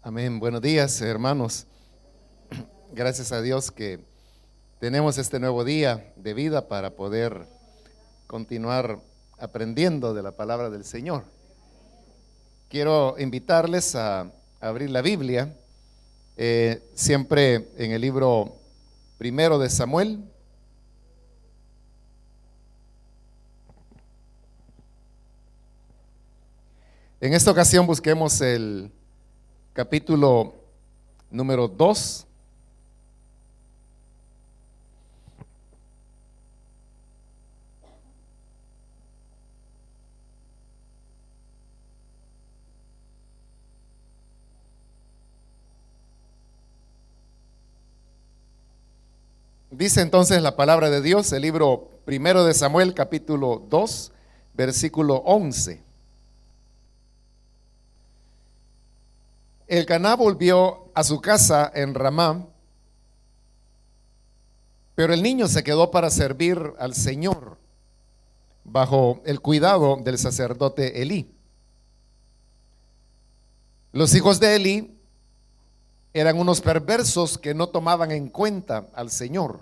Amén. Buenos días, hermanos. Gracias a Dios que tenemos este nuevo día de vida para poder continuar aprendiendo de la palabra del Señor. Quiero invitarles a abrir la Biblia, siempre en el libro primero de Samuel. En esta ocasión busquemos el capítulo número 2. Dice entonces la palabra de Dios, el libro primero de Samuel, capítulo 2, versículo 11. Elcaná volvió a su casa en Ramá, pero el niño se quedó para servir al Señor bajo el cuidado del sacerdote Elí. Los hijos de Elí eran unos perversos que no tomaban en cuenta al Señor.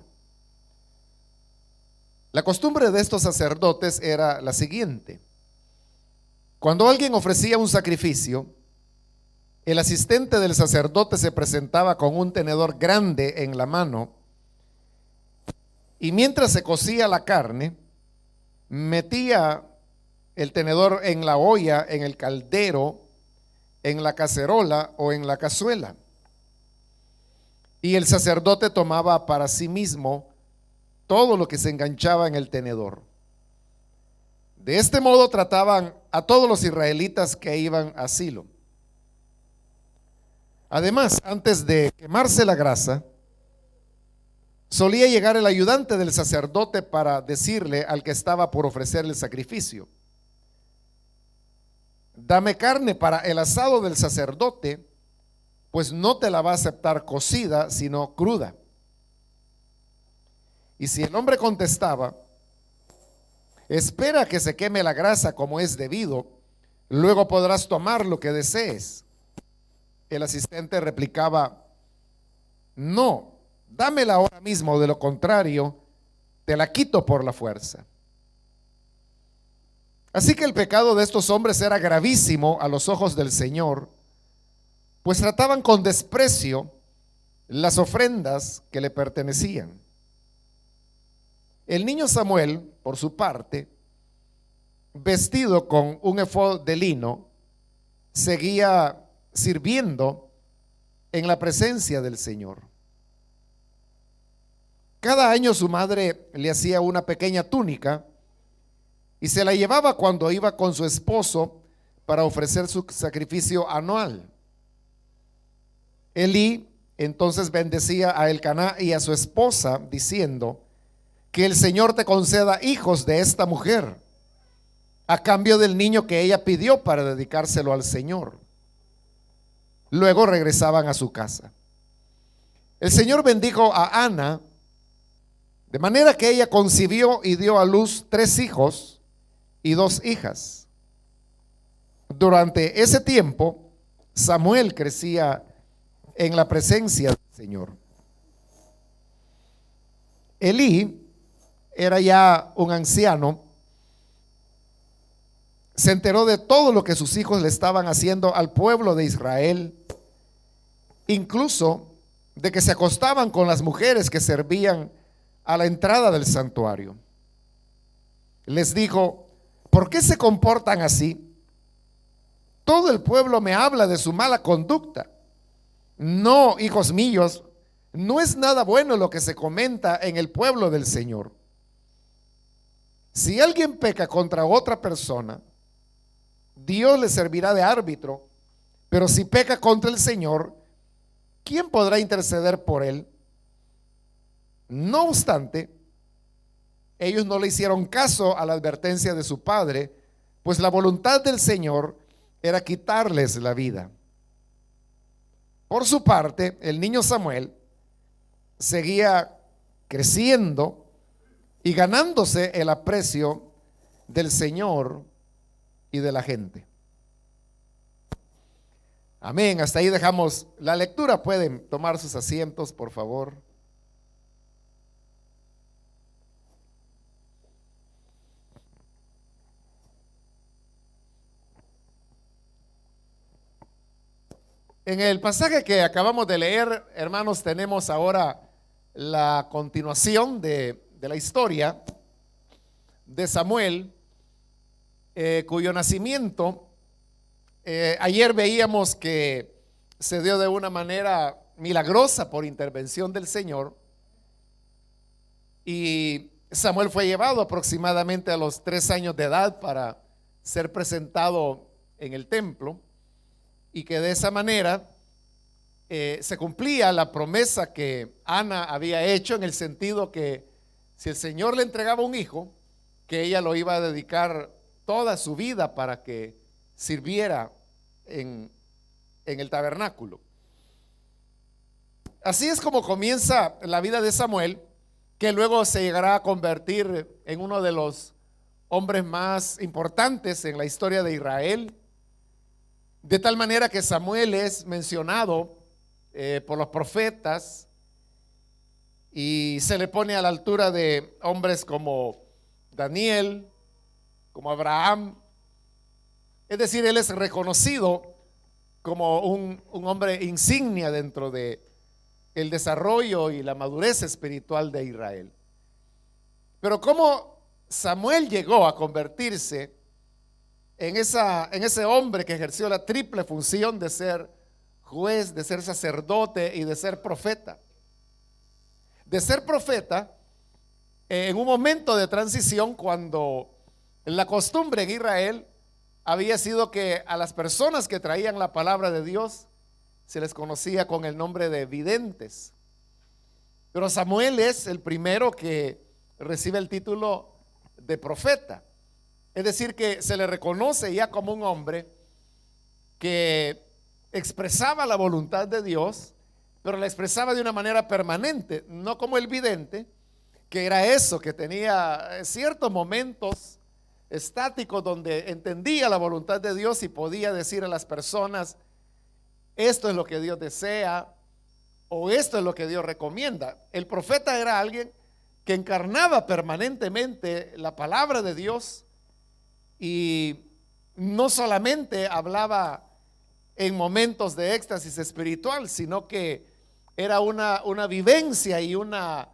La costumbre de estos sacerdotes era la siguiente: cuando alguien ofrecía un sacrificio, el asistente del sacerdote se presentaba con un tenedor grande en la mano y mientras se cocía la carne, metía el tenedor en la olla, en el caldero, en la cacerola o en la cazuela. Y el sacerdote tomaba para sí mismo todo lo que se enganchaba en el tenedor. De este modo trataban a todos los israelitas que iban a Silo. Además, antes de quemarse la grasa, solía llegar el ayudante del sacerdote para decirle al que estaba por ofrecer el sacrificio: dame carne para el asado del sacerdote, pues no te la va a aceptar cocida, sino cruda. Y si el hombre contestaba: espera que se queme la grasa como es debido, luego podrás tomar lo que desees, el asistente replicaba: no, dámela ahora mismo, de lo contrario, te la quito por la fuerza. Así que el pecado de estos hombres era gravísimo a los ojos del Señor, pues trataban con desprecio las ofrendas que le pertenecían. El niño Samuel, por su parte, vestido con un efod de lino, seguía sirviendo en la presencia del Señor. Cada año su madre le hacía una pequeña túnica y se la llevaba cuando iba con su esposo para ofrecer su sacrificio anual. Elí entonces bendecía a Elcaná y a su esposa, diciendo: que el Señor te conceda hijos de esta mujer, a cambio del niño que ella pidió para dedicárselo al Señor. Luego regresaban a su casa. El Señor bendijo a Ana, de manera que ella concibió y dio a luz 3 hijos y 2 hijas. Durante ese tiempo, Samuel crecía en la presencia del Señor. Elí era ya un anciano. Se enteró de todo lo que sus hijos le estaban haciendo al pueblo de Israel, incluso de que se acostaban con las mujeres que servían a la entrada del santuario. Les dijo: ¿por qué se comportan así? Todo el pueblo me habla de su mala conducta. No, hijos míos, no es nada bueno lo que se comenta en el pueblo del Señor. Si alguien peca contra otra persona, Dios le servirá de árbitro, pero si peca contra el Señor, ¿quién podrá interceder por él? No obstante, ellos no le hicieron caso a la advertencia de su padre, pues la voluntad del Señor era quitarles la vida. Por su parte, el niño Samuel seguía creciendo y ganándose el aprecio del Señor y de la gente. Amén. Hasta ahí dejamos la lectura. Pueden tomar sus asientos, por favor. En el pasaje que acabamos de leer, hermanos, tenemos ahora la continuación de la historia de Samuel, cuyo nacimiento, ayer veíamos que se dio de una manera milagrosa por intervención del Señor, y Samuel fue llevado aproximadamente a los 3 años de edad para ser presentado en el templo, y que de esa manera se cumplía la promesa que Ana había hecho, en el sentido que si el Señor le entregaba un hijo, que ella lo iba a dedicar toda su vida para que sirviera en el tabernáculo. Así es como comienza la vida de Samuel, que luego se llegará a convertir en uno de los hombres más importantes en la historia de Israel, de tal manera que Samuel es mencionado por los profetas y se le pone a la altura de hombres como Daniel, como Abraham. Es decir, él es reconocido como un hombre insignia dentro de el desarrollo y la madurez espiritual de Israel. Pero cómo Samuel llegó a convertirse en ese hombre que ejerció la triple función de ser juez, de ser sacerdote y de ser profeta. De ser profeta en un momento de transición, cuando la costumbre en Israel había sido que a las personas que traían la palabra de Dios se les conocía con el nombre de videntes. Pero Samuel es el primero que recibe el título de profeta. Es decir, que se le reconoce ya como un hombre que expresaba la voluntad de Dios, pero la expresaba de una manera permanente, no como el vidente, que era eso, que tenía ciertos momentos estáticos donde entendía la voluntad de Dios y podía decir a las personas: esto es lo que Dios desea, o esto es lo que Dios recomienda. El profeta era alguien que encarnaba permanentemente la palabra de Dios, y no solamente hablaba en momentos de éxtasis espiritual, sino que era una vivencia y una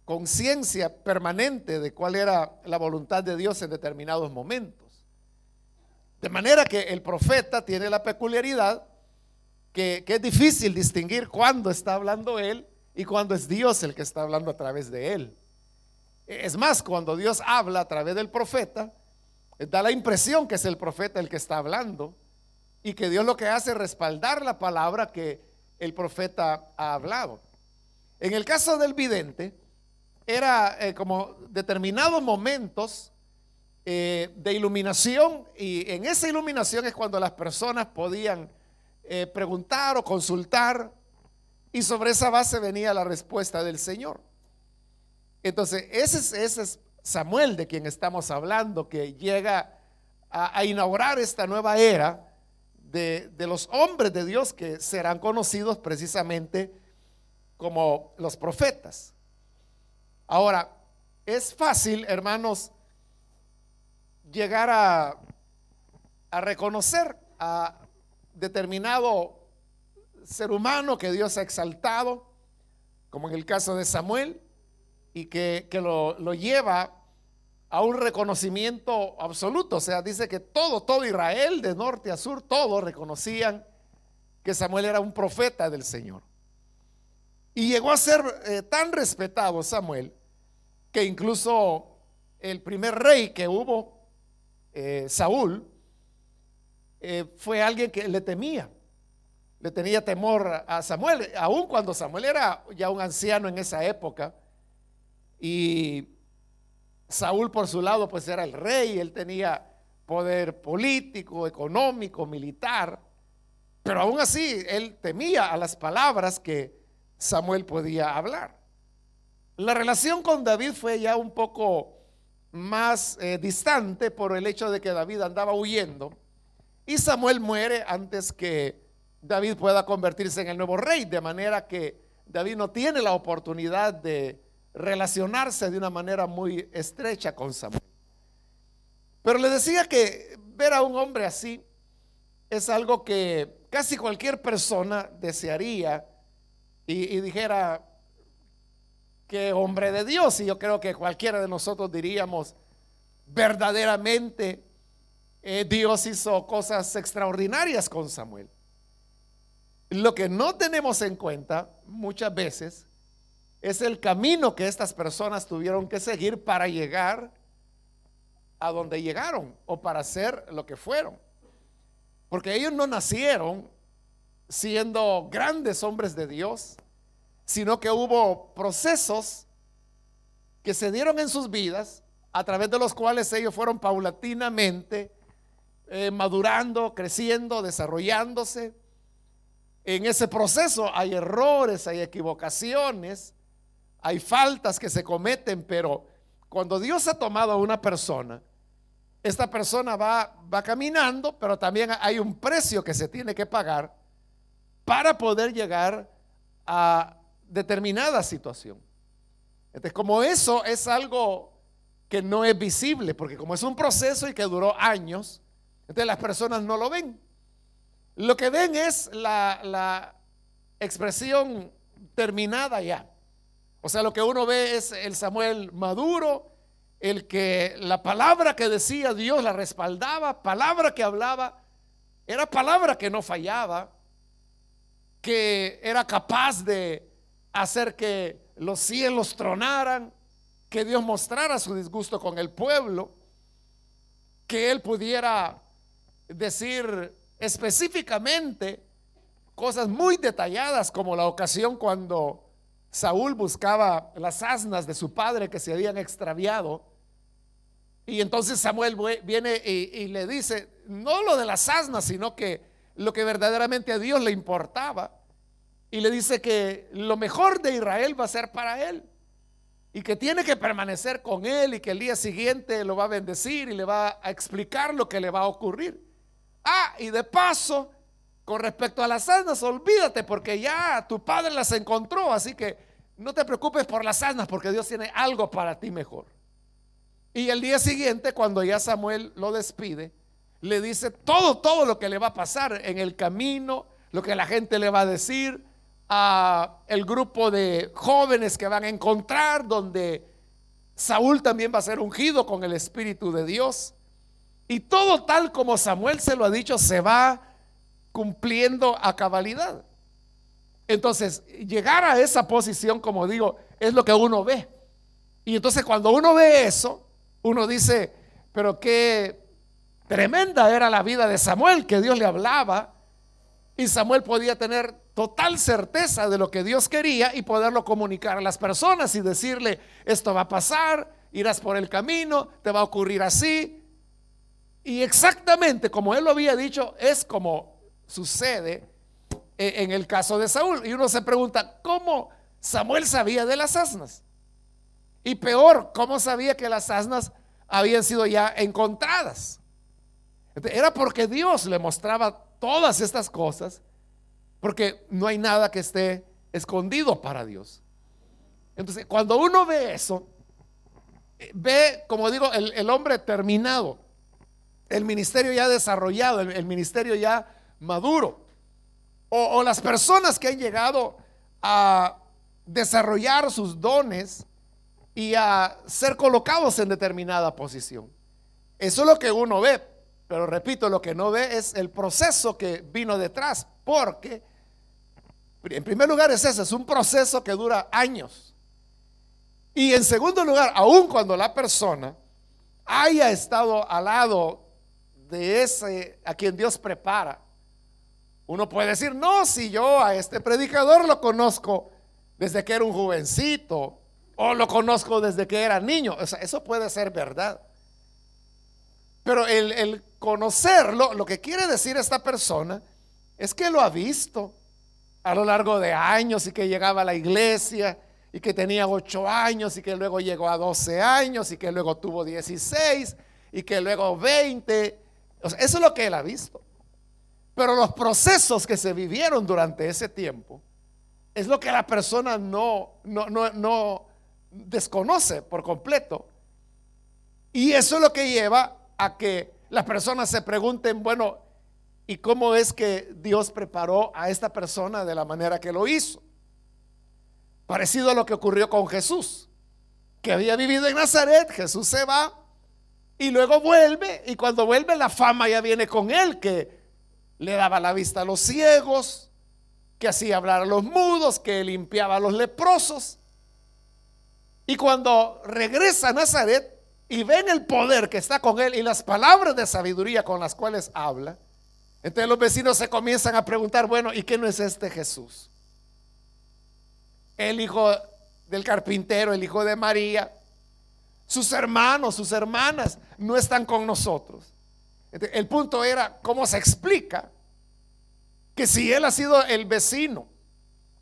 conciencia permanente de cuál era la voluntad de Dios en determinados momentos. De manera que el profeta tiene la peculiaridad que es difícil distinguir cuándo está hablando él y cuándo es Dios el que está hablando a través de él. Es más, cuando Dios habla a través del profeta, da la impresión que es el profeta el que está hablando, y que Dios lo que hace es respaldar la palabra que el profeta ha hablado. En el caso del vidente, era como determinados momentos de iluminación, y en esa iluminación es cuando las personas podían preguntar o consultar, y sobre esa base venía la respuesta del Señor. Entonces ese es Samuel, de quien estamos hablando, que llega a inaugurar esta nueva era de los hombres de Dios, que serán conocidos precisamente como los profetas. Ahora, es fácil, hermanos, llegar a reconocer a determinado ser humano que Dios ha exaltado, como en el caso de Samuel, y que lo lleva a un reconocimiento absoluto. O sea, dice que todo Israel, de norte a sur, todos reconocían que Samuel era un profeta del Señor. Y llegó a ser tan respetado Samuel, que incluso el primer rey que hubo, Saúl, fue alguien que le temía, le tenía temor a Samuel, aun cuando Samuel era ya un anciano en esa época. Y Saúl, por su lado, pues era el rey, él tenía poder político, económico, militar, pero aún así él temía a las palabras que Samuel podía hablar. La relación con David fue ya un poco más distante, por el hecho de que David andaba huyendo y Samuel muere antes que David pueda convertirse en el nuevo rey, de manera que David no tiene la oportunidad de relacionarse de una manera muy estrecha con Samuel. Pero le decía que ver a un hombre así es algo que casi cualquier persona desearía y dijera: qué hombre de Dios. Y yo creo que cualquiera de nosotros diríamos: verdaderamente Dios hizo cosas extraordinarias con Samuel. Lo que no tenemos en cuenta muchas veces es el camino que estas personas tuvieron que seguir para llegar a donde llegaron o para ser lo que fueron. Porque ellos no nacieron siendo grandes hombres de Dios, sino que hubo procesos que se dieron en sus vidas, a través de los cuales ellos fueron paulatinamente madurando, creciendo, desarrollándose. En ese proceso hay errores, hay equivocaciones, hay faltas que se cometen, pero cuando Dios ha tomado a una persona, esta persona va caminando, pero también hay un precio que se tiene que pagar para poder llegar a determinada situación. Entonces, como eso es algo que no es visible, porque como es un proceso y que duró años, entonces las personas no lo ven. Lo que ven es la expresión terminada ya. O sea, lo que uno ve es el Samuel maduro, el que la palabra que decía Dios la respaldaba, palabra que hablaba, era palabra que no fallaba, que era capaz de hacer que los cielos tronaran, que Dios mostrara su disgusto con el pueblo, que él pudiera decir específicamente cosas muy detalladas, como la ocasión cuando Saúl buscaba las asnas de su padre que se habían extraviado, y entonces Samuel viene y le dice no lo de las asnas, sino que lo que verdaderamente a Dios le importaba, y le dice que lo mejor de Israel va a ser para él y que tiene que permanecer con él, y que el día siguiente lo va a bendecir y le va a explicar lo que le va a ocurrir. Y de paso, con respecto a las asnas, olvídate, porque ya tu padre las encontró, así que no te preocupes por las asnas, porque Dios tiene algo para ti mejor. Y el día siguiente, cuando ya Samuel lo despide, le dice todo lo que le va a pasar en el camino, lo que la gente le va a decir, a el grupo de jóvenes que van a encontrar, donde Saúl también va a ser ungido con el Espíritu de Dios. Y todo tal como Samuel se lo ha dicho se va cumpliendo a cabalidad. Entonces, llegar a esa posición, como digo, es lo que uno ve. Y entonces cuando uno ve eso, uno dice: pero qué tremenda era la vida de Samuel, que Dios le hablaba y Samuel podía tener total certeza de lo que Dios quería y poderlo comunicar a las personas y decirle: esto va a pasar, irás por el camino, te va a ocurrir así. Y exactamente como él lo había dicho, es como sucede en el caso de Saúl. Y uno se pregunta: ¿cómo Samuel sabía de las asnas? Y peor, ¿cómo sabía que las asnas habían sido ya encontradas? Era porque Dios le mostraba todas estas cosas, porque no hay nada que esté escondido para Dios. Entonces, cuando uno ve eso, ve, como digo, el hombre terminado, el ministerio ya desarrollado, el ministerio ya maduro, o las personas que han llegado a desarrollar sus dones y a ser colocados en determinada posición. Eso es lo que uno ve, pero repito, lo que no ve es el proceso que vino detrás, porque en primer lugar es ese, es un proceso que dura años. Y en segundo lugar, aun cuando la persona haya estado al lado de ese a quien Dios prepara, uno puede decir: no, si yo a este predicador lo conozco desde que era un jovencito, o lo conozco desde que era niño. O sea, eso puede ser verdad, pero el conocerlo, lo que quiere decir esta persona es que lo ha visto a lo largo de años, y que llegaba a la iglesia y que tenía 8 años y que luego llegó a 12 años y que luego tuvo 16 y que luego 20. O sea, eso es lo que él ha visto. Pero los procesos que se vivieron durante ese tiempo es lo que la persona no desconoce por completo. Y eso es lo que lleva a que las personas se pregunten, bueno, ¿y cómo es que Dios preparó a esta persona de la manera que lo hizo? Parecido a lo que ocurrió con Jesús, que había vivido en Nazaret. Jesús se va y luego vuelve, y cuando vuelve la fama ya viene con él, que le daba la vista a los ciegos, que hacía hablar a los mudos, que limpiaba a los leprosos. Y cuando regresa a Nazaret y ven el poder que está con él y las palabras de sabiduría con las cuales habla, entonces los vecinos se comienzan a preguntar, bueno, ¿y qué no es este Jesús? El hijo del carpintero, el hijo de María, sus hermanos, sus hermanas no están con nosotros. Entonces, el punto era cómo se explica que si él ha sido el vecino,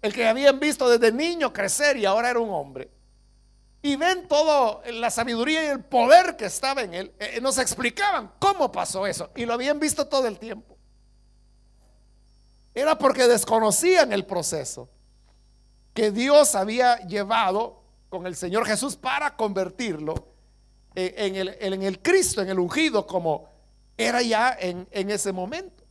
el que habían visto desde niño crecer y ahora era un hombre, y ven toda la sabiduría y el poder que estaba en él, nos explicaban cómo pasó eso, y lo habían visto todo el tiempo. Era porque desconocían el proceso que Dios había llevado con el Señor Jesús para convertirlo en el Cristo, en el ungido, como era ya en ese momento.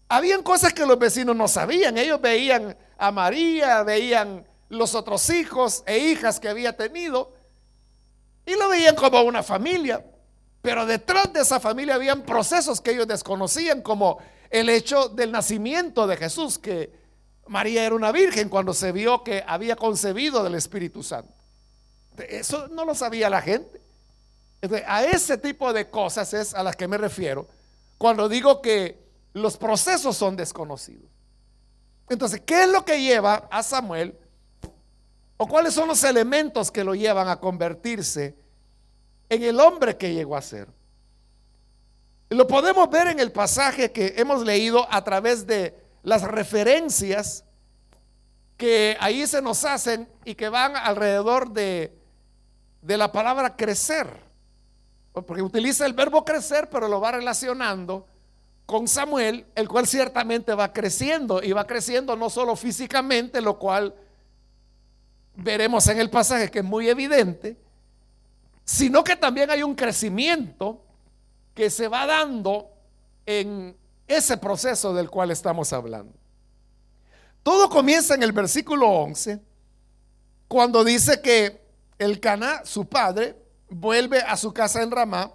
Habían cosas que los vecinos no sabían. Ellos veían a María, veían los otros hijos e hijas que había tenido y lo veían como una familia, pero detrás de esa familia habían procesos que ellos desconocían, como el hecho del nacimiento de Jesús, que María era una virgen cuando se vio que había concebido del Espíritu Santo. Eso no lo sabía la gente. Entonces, a ese tipo de cosas es a las que me refiero cuando digo que los procesos son desconocidos. Entonces, ¿qué es lo que lleva a Samuel, o cuáles son los elementos que lo llevan a convertirse en el hombre que llegó a ser? Lo podemos ver en el pasaje que hemos leído a través de las referencias que ahí se nos hacen y que van alrededor de la palabra crecer, porque utiliza el verbo crecer, pero lo va relacionando con Samuel, el cual ciertamente va creciendo, y va creciendo no solo físicamente, lo cual veremos en el pasaje que es muy evidente, sino que también hay un crecimiento que se va dando en ese proceso del cual estamos hablando. Todo comienza en el versículo 11, cuando dice que Elcaná, su padre, vuelve a su casa en Ramá,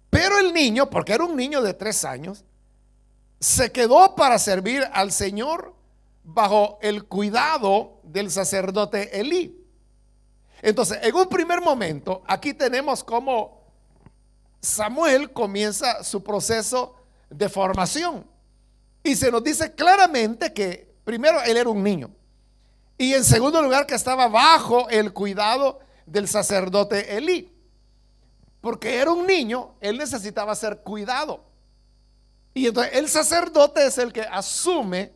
pero el niño, porque era un niño de 3 años, se quedó para servir al Señor bajo el cuidado del sacerdote Elí. Entonces, en un primer momento, aquí tenemos cómo Samuel comienza su proceso de formación, y se nos dice claramente que primero él era un niño, y en segundo lugar que estaba bajo el cuidado del sacerdote Elí. Porque era un niño, él necesitaba ser cuidado, y entonces el sacerdote es el que asume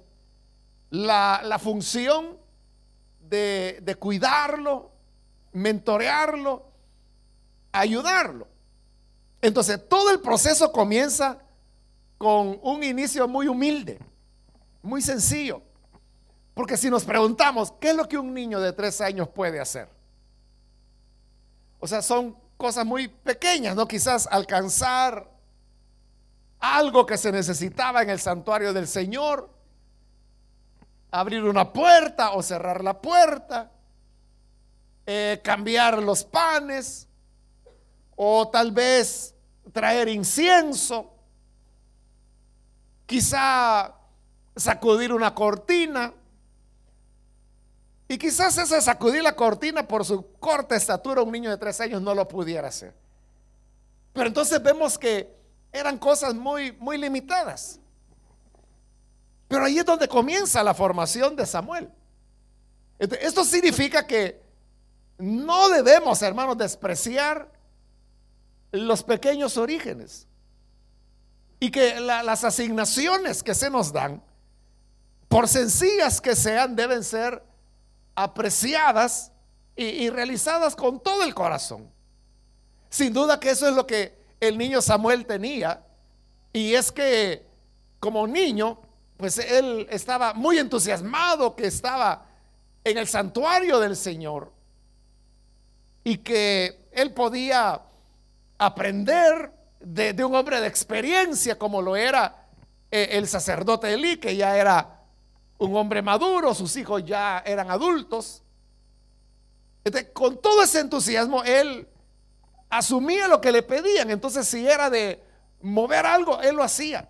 la función de cuidarlo, mentorearlo, ayudarlo. Entonces todo el proceso comienza con un inicio muy humilde, muy sencillo. Porque si nos preguntamos, ¿qué es lo que un niño de 3 años puede hacer? O sea, son cosas muy pequeñas, ¿no? Quizás alcanzar algo que se necesitaba en el santuario del Señor, abrir una puerta o cerrar la puerta, cambiar los panes, o tal vez traer incienso, quizá sacudir una cortina. Y quizás ese sacudir la cortina, por su corta estatura, un niño de 3 años no lo pudiera hacer. Pero entonces vemos que eran cosas muy, muy limitadas. Pero ahí es donde comienza la formación de Samuel. Esto significa que no debemos, hermanos, despreciar los pequeños orígenes, y que las asignaciones que se nos dan, por sencillas que sean, deben ser apreciadas y realizadas con todo el corazón. Sin duda que eso es lo que el niño Samuel tenía, y es que como niño, pues él estaba muy entusiasmado que estaba en el santuario del Señor y que él podía aprender de un hombre de experiencia como lo era el sacerdote Elí, que ya era un hombre maduro, sus hijos ya eran adultos. Entonces, con todo ese entusiasmo, él asumía lo que le pedían. Entonces, si era de mover algo, él lo hacía.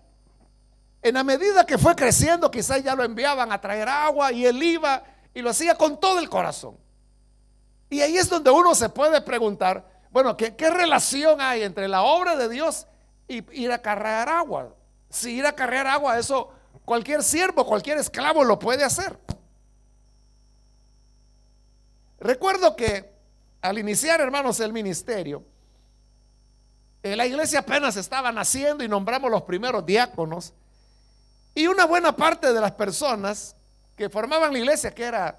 En la medida que fue creciendo, quizás ya lo enviaban a traer agua y él iba y lo hacía con todo el corazón. Y ahí es donde uno se puede preguntar, bueno, ¿qué relación hay entre la obra de Dios y ir a cargar agua? Si ir a cargar agua, eso cualquier siervo, cualquier esclavo lo puede hacer. Recuerdo que al iniciar, hermanos, el ministerio, la iglesia apenas estaba naciendo y nombramos los primeros diáconos. Y una buena parte de las personas que formaban la iglesia, que era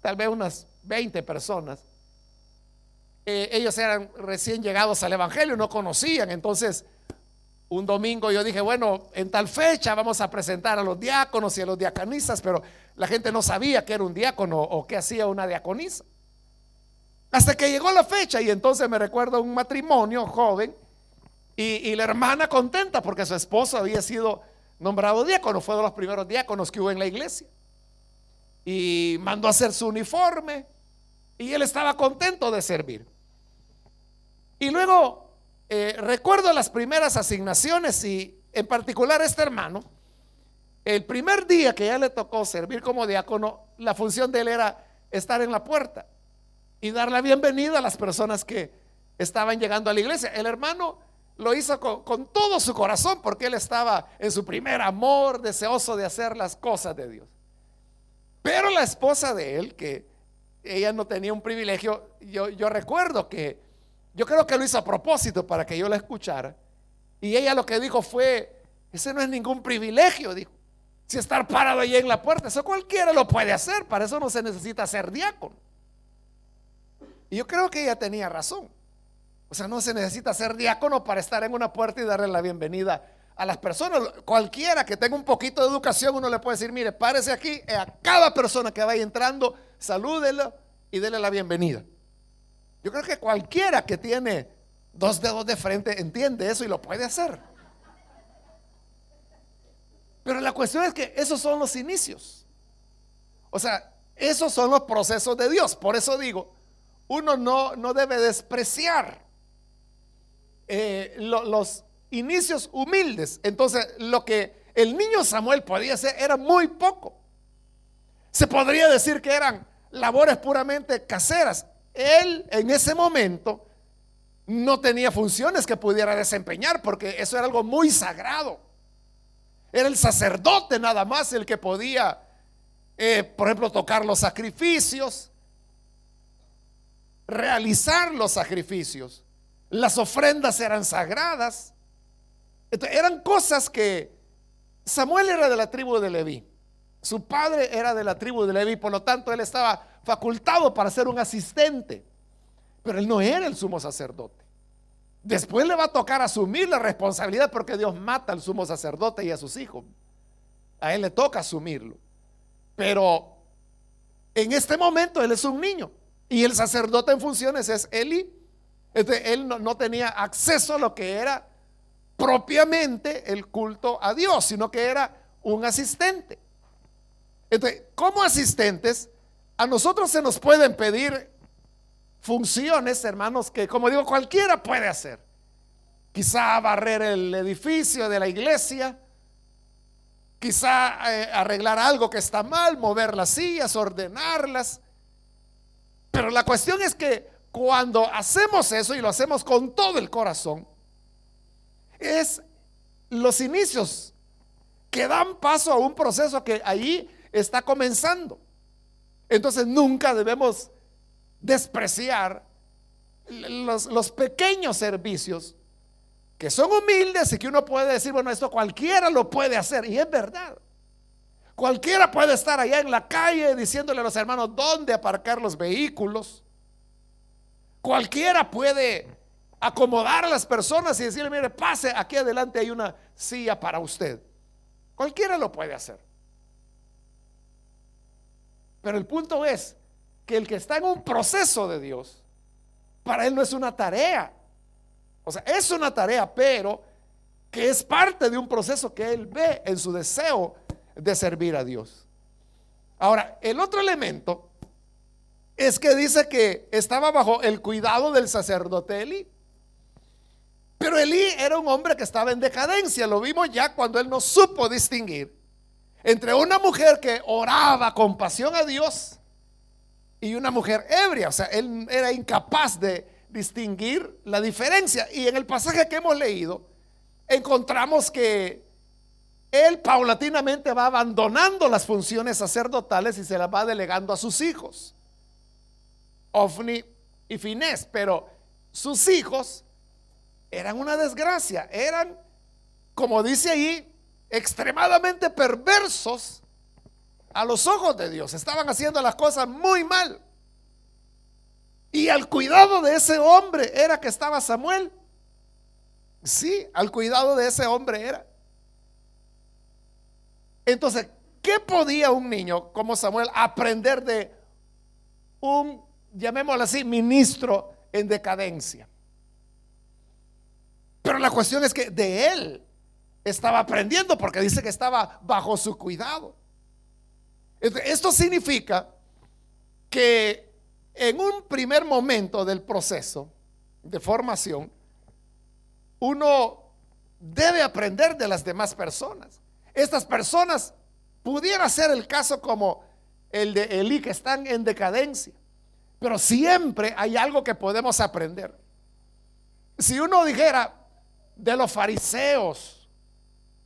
tal vez unas 20 personas, ellos eran recién llegados al evangelio, no conocían. Entonces, un domingo yo dije, bueno, en tal fecha vamos a presentar a los diáconos y a los diaconisas, pero la gente no sabía que era un diácono o qué hacía una diaconisa. Hasta que llegó la fecha y entonces me recuerdo un matrimonio joven y la hermana contenta porque su esposo había sido nombrado diácono, fue de los primeros diáconos que hubo en la iglesia, y mandó a hacer su uniforme y él estaba contento de servir. Y luego recuerdo las primeras asignaciones y en particular este hermano, el primer día que ya le tocó servir como diácono, la función de él era estar en la puerta y dar la bienvenida a las personas que estaban llegando a la iglesia. El hermano lo hizo con todo su corazón porque él estaba en su primer amor, deseoso de hacer las cosas de Dios. Pero la esposa de él, que ella no tenía un privilegio, yo recuerdo que yo creo que lo hizo a propósito para que yo la escuchara, y ella lo que dijo fue, ese no es ningún privilegio, dijo, si estar parado ahí en la puerta, eso cualquiera lo puede hacer, para eso no se necesita ser diácono. Y yo creo que ella tenía razón. O sea, no se necesita ser diácono para estar en una puerta y darle la bienvenida a las personas. Cualquiera que tenga un poquito de educación, uno le puede decir, mire, párese aquí, a cada persona que vaya entrando, salúdelo y dele la bienvenida. Yo creo que cualquiera que tiene dos dedos de frente entiende eso y lo puede hacer. Pero la cuestión es que esos son los inicios. O sea, esos son los procesos de Dios. Por eso digo, uno no debe despreciar los inicios humildes. Entonces, lo que el niño Samuel podía hacer era muy poco. Se podría decir que eran labores puramente caseras. Él en ese momento no tenía funciones que pudiera desempeñar porque eso era algo muy sagrado. Era el sacerdote nada más el que podía, por ejemplo, tocar los sacrificios, realizar los sacrificios. Las ofrendas eran sagradas. Entonces, eran cosas que Samuel era de la tribu de Leví, su padre era de la tribu de Leví, por lo tanto él estaba facultado para ser un asistente, pero él no era el sumo sacerdote. Después le va a tocar asumir la responsabilidad porque Dios mata al sumo sacerdote y a sus hijos. A él le toca asumirlo, pero en este momento él es un niño y el sacerdote en funciones es Elí. Entonces, él no tenía acceso a lo que era propiamente el culto a Dios, sino que era un asistente. Entonces, como asistentes, a nosotros se nos pueden pedir funciones, hermanos, que como digo, cualquiera puede hacer. Quizá barrer el edificio de la iglesia, quizá arreglar algo que está mal, mover las sillas, ordenarlas. Pero la cuestión es que cuando hacemos eso y lo hacemos con todo el corazón, es los inicios que dan paso a un proceso que ahí está comenzando. Entonces nunca debemos despreciar los pequeños servicios que son humildes y que uno puede decir, bueno, esto cualquiera lo puede hacer, y es verdad. Cualquiera puede estar allá en la calle diciéndole a los hermanos dónde aparcar los vehículos. Cualquiera puede acomodar a las personas y decirle, mire, pase, aquí adelante hay una silla para usted. Cualquiera lo puede hacer. Pero el punto es que el que está en un proceso de Dios, para él no es una tarea. O sea, es una tarea, pero que es parte de un proceso que él ve en su deseo de servir a Dios. Ahora, el otro elemento es que dice que estaba bajo el cuidado del sacerdote Elí. Pero Elí era un hombre que estaba en decadencia. Lo vimos ya cuando él no supo distinguir entre una mujer que oraba con pasión a Dios y una mujer ebria. O sea, él era incapaz de distinguir la diferencia. Y en el pasaje que hemos leído encontramos que él paulatinamente va abandonando las funciones sacerdotales y se las va delegando a sus hijos, Ofni y Finés. Pero sus hijos eran una desgracia, eran, como dice ahí, extremadamente perversos a los ojos de Dios. Estaban haciendo las cosas muy mal. Y al cuidado de ese hombre era que estaba Samuel. Sí, al cuidado de ese hombre era. Entonces, ¿qué podía un niño como Samuel aprender de un, llamémoslo así, ministro en decadencia? Pero la cuestión es que de él estaba aprendiendo, porque dice que estaba bajo su cuidado. Esto significa que en un primer momento del proceso de formación, uno debe aprender de las demás personas. Estas personas pudiera ser el caso como el de Elí, que están en decadencia, pero siempre hay algo que podemos aprender. Si uno dijera de los fariseos,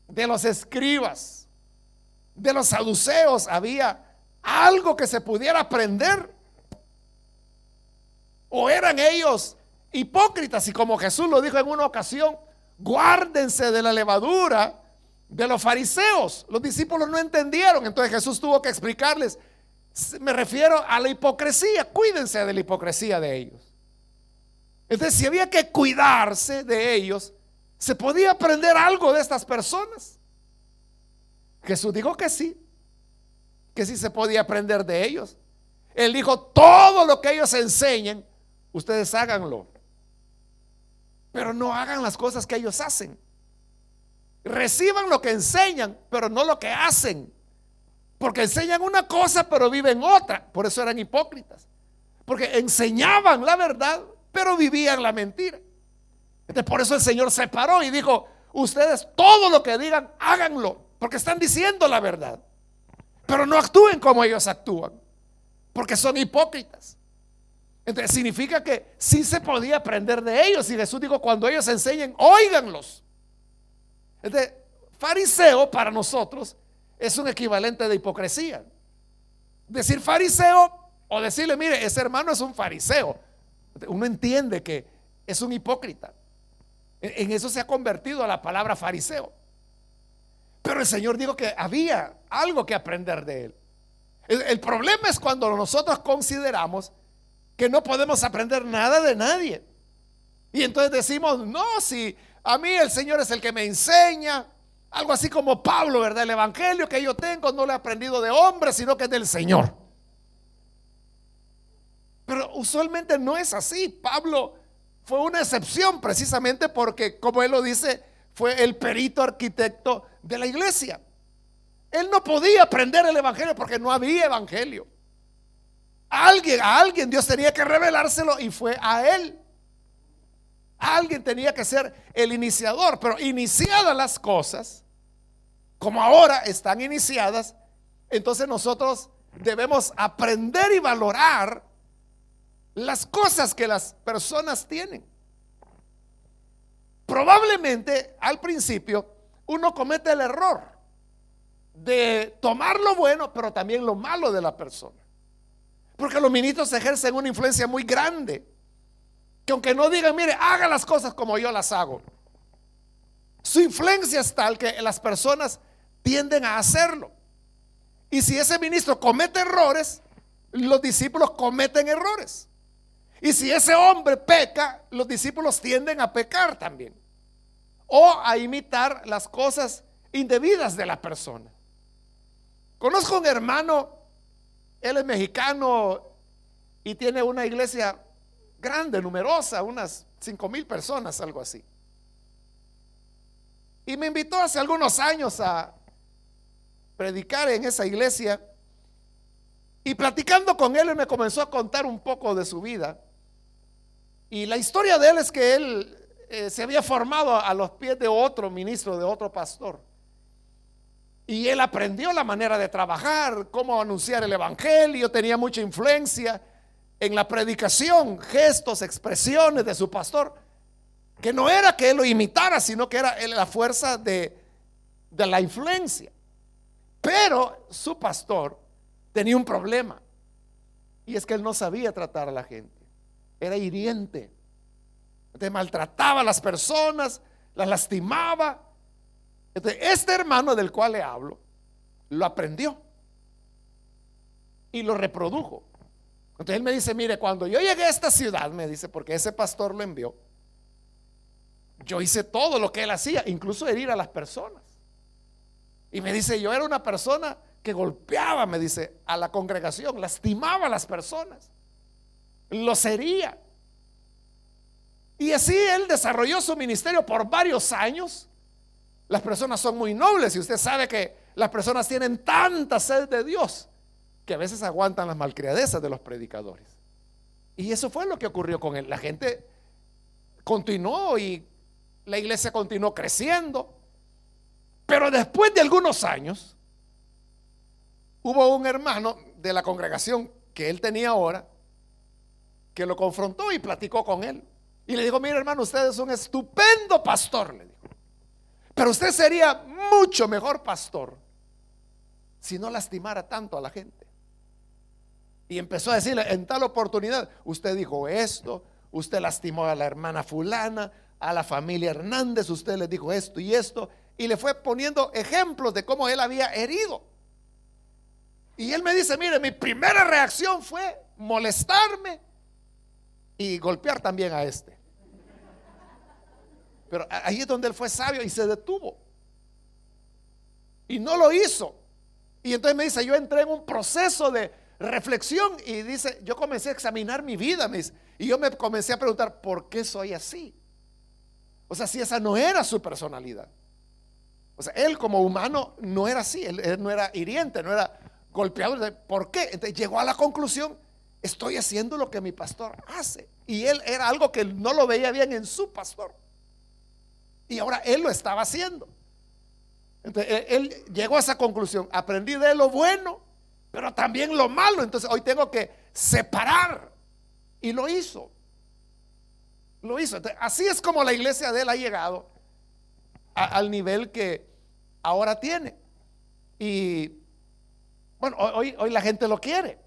de los escribas, de los saduceos, había algo que se pudiera aprender, o eran ellos hipócritas, y como Jesús lo dijo en una ocasión, guárdense de la levadura de los fariseos. Los discípulos no entendieron, entonces Jesús tuvo que explicarles, me refiero a la hipocresía, cuídense de la hipocresía de ellos. Entonces, si había que cuidarse de ellos, ¿se podía aprender algo de estas personas? Jesús dijo que sí se podía aprender de ellos. Él dijo, todo lo que ellos enseñen, ustedes háganlo, pero no hagan las cosas que ellos hacen. Reciban lo que enseñan, pero no lo que hacen, porque enseñan una cosa pero viven otra. Por eso eran hipócritas, porque enseñaban la verdad pero vivían la mentira. Entonces, por eso el Señor se paró y dijo, ustedes todo lo que digan, háganlo, porque están diciendo la verdad, pero no actúen como ellos actúan, porque son hipócritas. Entonces significa que sí se podía aprender de ellos. Y Jesús dijo, cuando ellos enseñen, óiganlos. Entonces, fariseo para nosotros es un equivalente de hipocresía. Decir fariseo o decirle, mire, ese hermano es un fariseo, uno entiende que es un hipócrita. En eso se ha convertido la palabra fariseo. Pero el Señor dijo que había algo que aprender de él. El problema es cuando nosotros consideramos que no podemos aprender nada de nadie, y entonces decimos, no, si a mí el Señor es el que me enseña, algo así como Pablo, ¿verdad? El evangelio que yo tengo no lo he aprendido de hombre, sino que es del Señor. Pero usualmente no es así. Pablo fue una excepción, precisamente porque, como él lo dice, fue el perito arquitecto de la iglesia. Él no podía aprender el evangelio porque no había evangelio. A alguien Dios tenía que revelárselo, y fue a él. Alguien tenía que ser el iniciador. Pero iniciadas las cosas, como ahora están iniciadas, entonces nosotros debemos aprender y valorar las cosas que las personas tienen. Probablemente al principio uno comete el error de tomar lo bueno, pero también lo malo de la persona, porque los ministros ejercen una influencia muy grande, que aunque no digan, mire, haga las cosas como yo las hago, su influencia es tal que las personas tienden a hacerlo. Y si ese ministro comete errores, los discípulos cometen errores. Y si ese hombre peca, los discípulos tienden a pecar también, o a imitar las cosas indebidas de la persona. Conozco un hermano, él es mexicano y tiene una iglesia grande, numerosa, unas 5,000 personas, algo así. Y me invitó hace algunos años a predicar en esa iglesia. Y platicando con él me comenzó a contar un poco de su vida. Y la historia de él es que él se había formado a los pies de otro ministro, de otro pastor. Y él aprendió la manera de trabajar, cómo anunciar el evangelio, tenía mucha influencia en la predicación, gestos, expresiones de su pastor, que no era que él lo imitara, sino que era la fuerza de la influencia. Pero su pastor tenía un problema, y es que él no sabía tratar a la gente, era hiriente. Entonces maltrataba a las personas, las lastimaba. Entonces este hermano del cual le hablo lo aprendió y lo reprodujo. Entonces él me dice: mire, cuando yo llegué a esta ciudad, me dice, porque ese pastor lo envió, yo hice todo lo que él hacía, incluso herir a las personas. Y me dice: yo era una persona que golpeaba, me dice, a la congregación, lastimaba a las personas, los hería. Y así él desarrolló su ministerio por varios años. Las personas son muy nobles, y usted sabe que las personas tienen tanta sed de Dios que a veces aguantan las malcriadezas de los predicadores. Y eso fue lo que ocurrió con él. La gente continuó y la iglesia continuó creciendo. Pero después de algunos años, hubo un hermano de la congregación que él tenía ahora, que lo confrontó y platicó con él. Y le dijo: mire, hermano, usted es un estupendo pastor, le dijo, pero usted sería mucho mejor pastor si no lastimara tanto a la gente. Y empezó a decirle en tal oportunidad: usted dijo esto, usted lastimó a la hermana fulana, a la familia Hernández, usted le dijo esto y esto. Y le fue poniendo ejemplos de cómo él había herido. Y él me dice: mire, mi primera reacción fue molestarme y golpear también a este. Pero ahí es donde él fue sabio y se detuvo y no lo hizo. Y entonces me dice: yo entré en un proceso de reflexión, y dice, yo comencé a examinar mi vida, me dice, y yo me comencé a preguntar: ¿por qué soy así? O sea, si esa no era su personalidad. O sea, él como humano no era así, él no era hiriente, no era golpeador. ¿Por qué? Entonces llegó a la conclusión: estoy haciendo lo que mi pastor hace. Y él era algo que no lo veía bien en su pastor, y ahora él lo estaba haciendo. Entonces él llegó a esa conclusión: aprendí de lo bueno, pero también lo malo. Entonces hoy tengo que separar. Y lo hizo. Entonces, así es como la iglesia de él ha llegado al nivel que ahora tiene. Y bueno, hoy la gente lo quiere.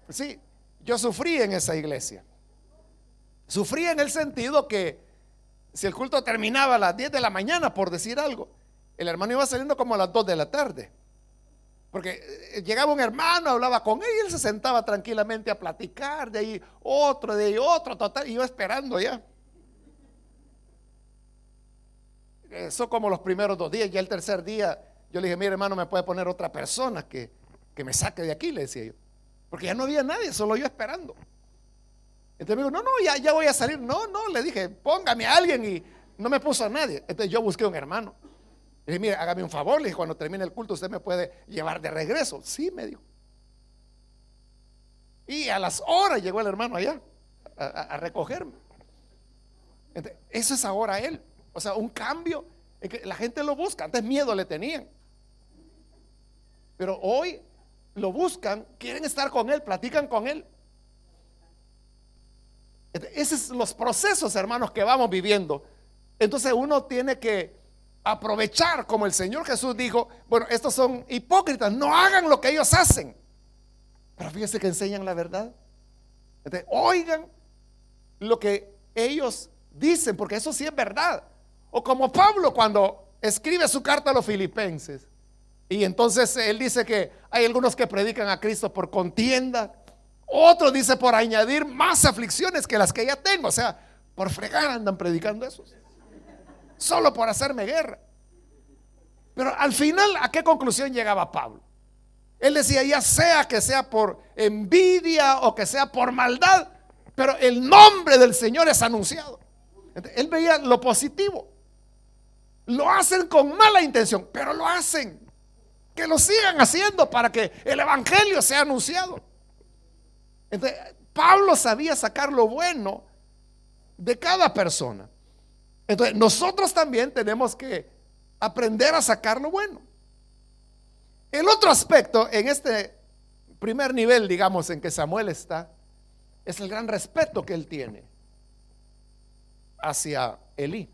Sí, yo sufrí en esa iglesia. Sufrí en el sentido que si el culto terminaba a las 10 de la mañana, por decir algo, el hermano iba saliendo como a las 2 de la tarde. Porque llegaba un hermano, hablaba con él y él se sentaba tranquilamente a platicar, de ahí otro, total, y yo esperando ya. Eso como los primeros 2 días. Ya el tercer día yo le dije: mire, hermano, me puede poner otra persona que me saque de aquí, le decía yo, porque ya no había nadie, solo yo esperando. Entonces me dijo: no, ya voy a salir. No, le dije: póngame a alguien, y no me puso a nadie. Entonces yo busqué un hermano. Le dije: mire, hágame un favor, le dije, cuando termine el culto usted me puede llevar de regreso. Sí, me dijo. Y a las horas llegó el hermano allá a recogerme. Entonces, eso es ahora él. O sea, un cambio en que la gente lo busca. Antes miedo le tenían, pero hoy lo buscan, quieren estar con él, platican con él. Esos son los procesos, hermanos, que vamos viviendo. Entonces uno tiene que aprovechar, como el Señor Jesús dijo: bueno, estos son hipócritas, no hagan lo que ellos hacen, pero fíjense que enseñan la verdad. Entonces, oigan lo que ellos dicen, porque eso sí es verdad. O como Pablo cuando escribe su carta a los filipenses, y entonces él dice que hay algunos que predican a Cristo por contienda, Otros dice por añadir más aflicciones que las que ya tengo. O sea, por fregar andan predicando esos, solo por hacerme guerra. Pero al final, ¿a qué conclusión llegaba Pablo? Él decía, ya sea que sea por envidia o que sea por maldad, pero el nombre del Señor es anunciado. Entonces, él veía lo positivo. Lo hacen con mala intención, pero lo hacen. Que lo sigan haciendo para que el evangelio sea anunciado. Entonces, Pablo sabía sacar lo bueno de cada persona. Entonces, nosotros también tenemos que aprender a sacar lo bueno. El otro aspecto en este primer nivel, digamos, en que Samuel está, es el gran respeto que él tiene hacia Elí,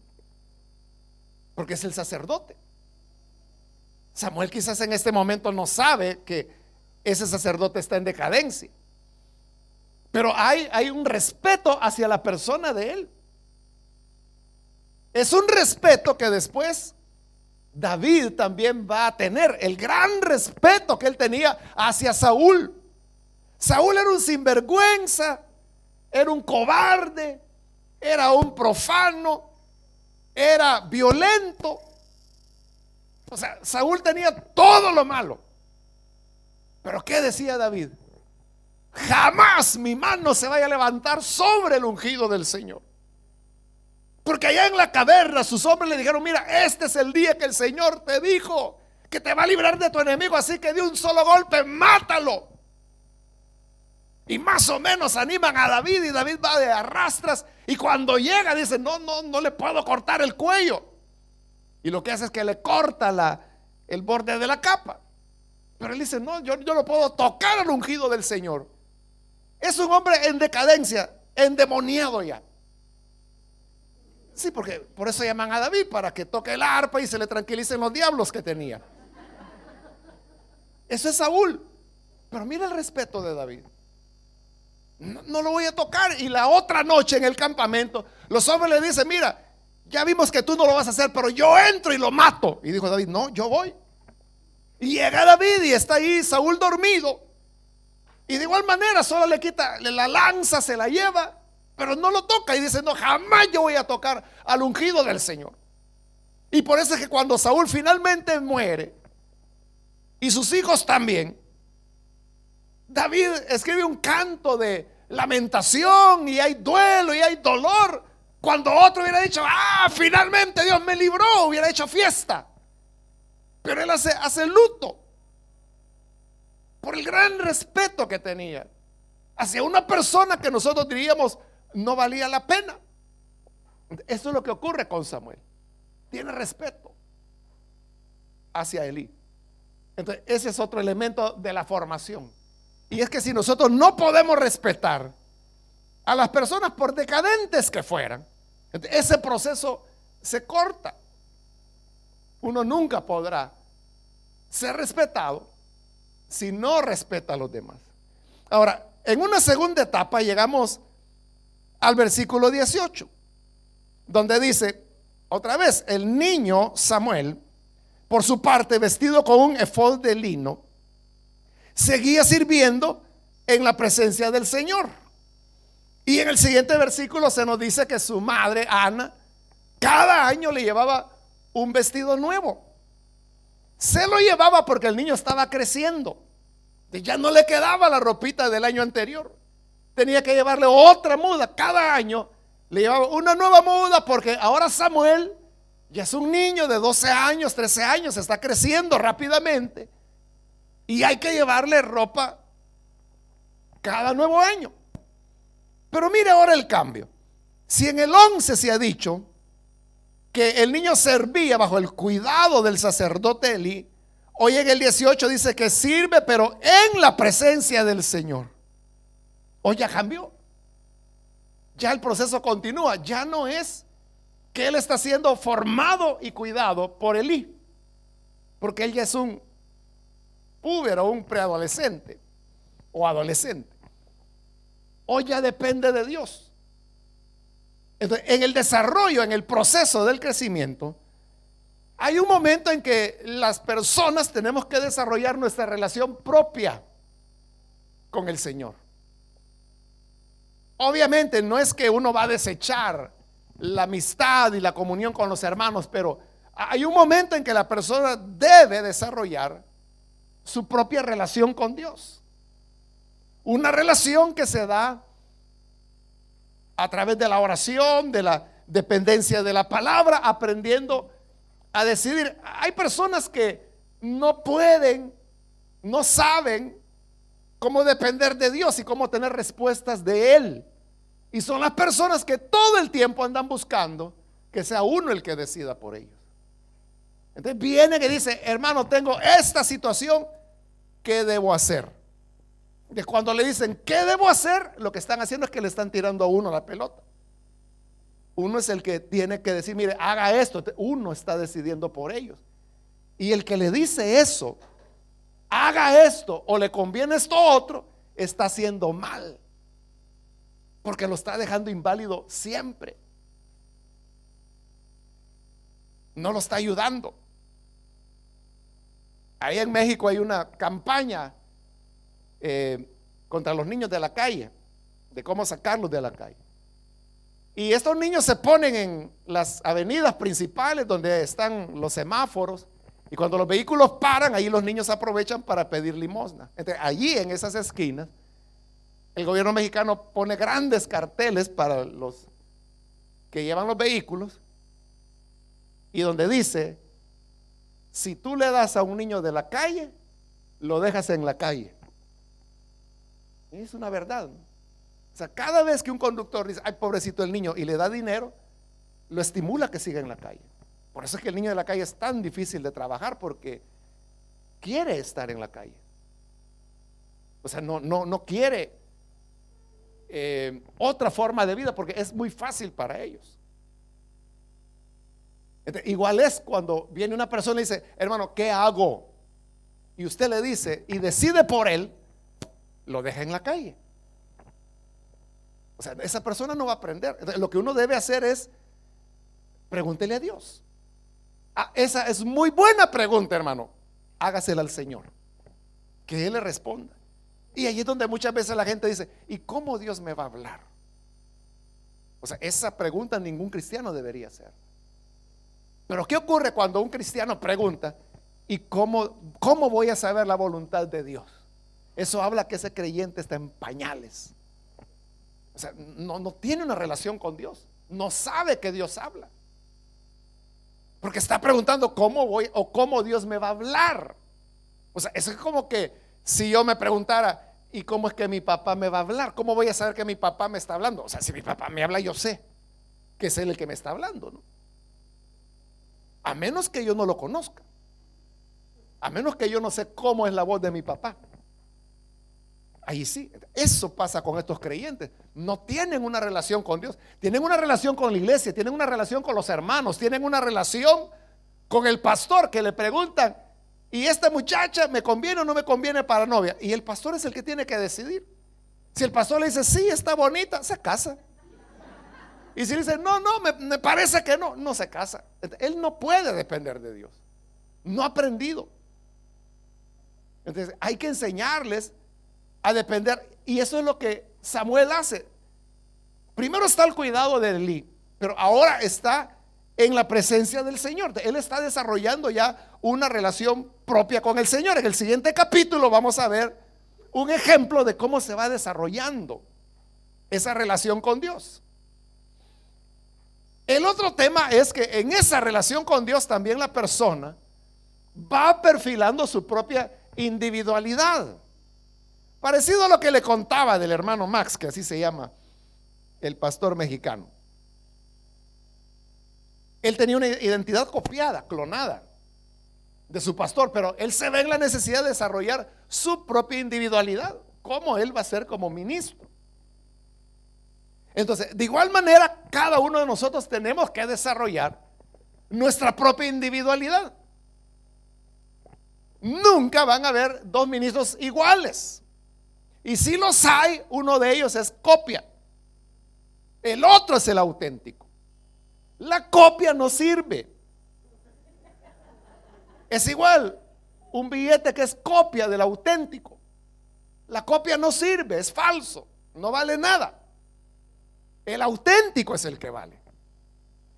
porque es el sacerdote. Samuel quizás en este momento no sabe que ese sacerdote está en decadencia, pero hay un respeto hacia la persona de él. Es un respeto que después David también va a tener, el gran respeto que él tenía hacia Saúl. Saúl era un sinvergüenza, era un cobarde, era un profano, era violento. O sea, Saúl tenía todo lo malo. Pero ¿qué decía David? Jamás mi mano se vaya a levantar sobre el ungido del Señor. Porque allá en la caverna sus hombres le dijeron, mira, este es el día que el Señor te dijo que te va a librar de tu enemigo, así que de un solo golpe mátalo. Y más o menos animan a David, y David va de arrastras, y cuando llega dice, no le puedo cortar el cuello. Y lo que hace es que le corta el borde de la capa. Pero él dice, no, yo no puedo tocar al ungido del Señor. Es un hombre en decadencia, endemoniado ya. Sí, porque por eso llaman a David, para que toque el arpa y se le tranquilicen los diablos que tenía. Eso es Saúl. Pero mira el respeto de David. No lo voy a tocar. Y la otra noche en el campamento, los hombres le dicen, mira, ya vimos que tú no lo vas a hacer, pero yo entro y lo mato. Y dijo David, no, yo voy. Y llega David y está ahí Saúl dormido. Y de igual manera solo le quita la lanza, se la lleva, pero no lo toca. Y dice, no, jamás yo voy a tocar al ungido del Señor. Y por eso es que cuando Saúl finalmente muere, y sus hijos también, David escribe un canto de lamentación, y hay duelo y hay dolor, cuando otro hubiera dicho, finalmente Dios me libró, hubiera hecho fiesta. Pero él hace luto por el gran respeto que tenía hacia una persona que nosotros diríamos no valía la pena. Eso es lo que ocurre con Samuel. Tiene respeto hacia Elí. Entonces ese es otro elemento de la formación. Y es que si nosotros no podemos respetar a las personas, por decadentes que fueran, ese proceso se corta. Uno nunca podrá ser respetado si no respeta a los demás. Ahora, en una segunda etapa llegamos al versículo 18, donde dice, otra vez, el niño Samuel, por su parte, vestido con un efod de lino, seguía sirviendo en la presencia del Señor. Y en el siguiente versículo se nos dice que su madre, Ana, cada año le llevaba un vestido nuevo. Se lo llevaba porque el niño estaba creciendo. Ya no le quedaba la ropita del año anterior. Tenía que llevarle otra muda. Cada año le llevaba una nueva muda, porque ahora Samuel ya es un niño de 12 años, 13 años, está creciendo rápidamente. Y hay que llevarle ropa cada nuevo año. Pero mire ahora el cambio. Si en el 11 se ha dicho que el niño servía bajo el cuidado del sacerdote Elí, hoy en el 18 dice que sirve, pero en la presencia del Señor. Hoy ya cambió. Ya el proceso continúa. Ya no es que él está siendo formado y cuidado por Elí, porque él ya es un puber o un preadolescente o adolescente. Hoy ya depende de Dios. Entonces, en el desarrollo, en el proceso del crecimiento, hay un momento en que las personas tenemos que desarrollar nuestra relación propia con el Señor. Obviamente no es que uno va a desechar la amistad y la comunión con los hermanos, pero hay un momento en que la persona debe desarrollar su propia relación con Dios. Una relación que se da a través de la oración, de la dependencia de la palabra, aprendiendo a decidir. Hay personas que no pueden, no saben cómo depender de Dios y cómo tener respuestas de Él. Y son las personas que todo el tiempo andan buscando que sea uno el que decida por ellos. Entonces viene que dice: hermano, tengo esta situación, ¿qué debo hacer? De cuando le dicen ¿qué debo hacer?, lo que están haciendo es que le están tirando a uno la pelota. Uno es el que tiene que decir: mire, haga esto. Uno está decidiendo por ellos. Y el que le dice eso, haga esto o le conviene esto otro, está haciendo mal, porque lo está dejando inválido siempre. No lo está ayudando. Ahí en México hay una campaña contra los niños de la calle, de cómo sacarlos de la calle. Y estos niños se ponen en las avenidas principales donde están los semáforos, y cuando los vehículos paran, ahí los niños aprovechan para pedir limosna. Entonces, allí en esas esquinas, el gobierno mexicano pone grandes carteles para los que llevan los vehículos, y donde dice: si tú le das a un niño de la calle, lo dejas en la calle. Es una verdad, ¿no? O sea, cada vez que un conductor dice: ay, pobrecito el niño, y le da dinero, lo estimula a que siga en la calle. Por eso es que el niño de la calle es tan difícil de trabajar, porque quiere estar en la calle. O sea, no quiere otra forma de vida, porque es muy fácil para ellos. Entonces, igual es cuando viene una persona y dice: hermano, ¿qué hago? Y usted le dice y decide por él, lo deja en la calle. O sea, esa persona no va a aprender. Entonces, lo que uno debe hacer es pregúntele a Dios. Esa es muy buena pregunta, hermano. Hágasela al Señor, que Él le responda. Y allí es donde muchas veces la gente dice: ¿y cómo Dios me va a hablar? O sea, esa pregunta ningún cristiano debería hacer. Pero ¿qué ocurre cuando un cristiano pregunta: ¿y cómo voy a saber la voluntad de Dios? Eso habla que ese creyente está en pañales. O sea, no tiene una relación con Dios, no sabe que Dios habla, porque está preguntando cómo voy o cómo Dios me va a hablar. O sea, eso es como que si yo me preguntara: ¿y cómo es que mi papá me va a hablar? ¿Cómo voy a saber que mi papá me está hablando? O sea, si mi papá me habla, yo sé que es él el que me está hablando, ¿no? A menos que yo no lo conozca, a menos que yo no sé cómo es la voz de mi papá. Ahí sí, eso pasa con estos creyentes. No tienen una relación con Dios, tienen una relación con la iglesia, tienen una relación con los hermanos, tienen una relación con el pastor, que le preguntan: ¿y esta muchacha me conviene o no me conviene para novia? Y el pastor es el que tiene que decidir. Si el pastor le dice: sí, está bonita, se casa. Y si le dice: no, me parece que no se casa. Él no puede depender de Dios, no ha aprendido. Entonces hay que enseñarles a depender, y eso es lo que Samuel hace. Primero está el cuidado de Elí, pero ahora está en la presencia del Señor. Él está desarrollando ya una relación propia con el Señor. En el siguiente capítulo vamos a ver un ejemplo de cómo se va desarrollando esa relación con Dios. El otro tema es que en esa relación con Dios también la persona va perfilando su propia individualidad. Parecido a lo que le contaba del hermano Max, que así se llama el pastor mexicano. Él tenía una identidad copiada, clonada de su pastor, pero él se ve en la necesidad de desarrollar su propia individualidad, cómo él va a ser como ministro. Entonces, de igual manera, cada uno de nosotros tenemos que desarrollar nuestra propia individualidad. Nunca van a haber dos ministros iguales. Y si los hay, uno de ellos es copia, el otro es el auténtico. La copia no sirve. Es igual un billete que es copia del auténtico. La copia no sirve, es falso, no vale nada. El auténtico es el que vale.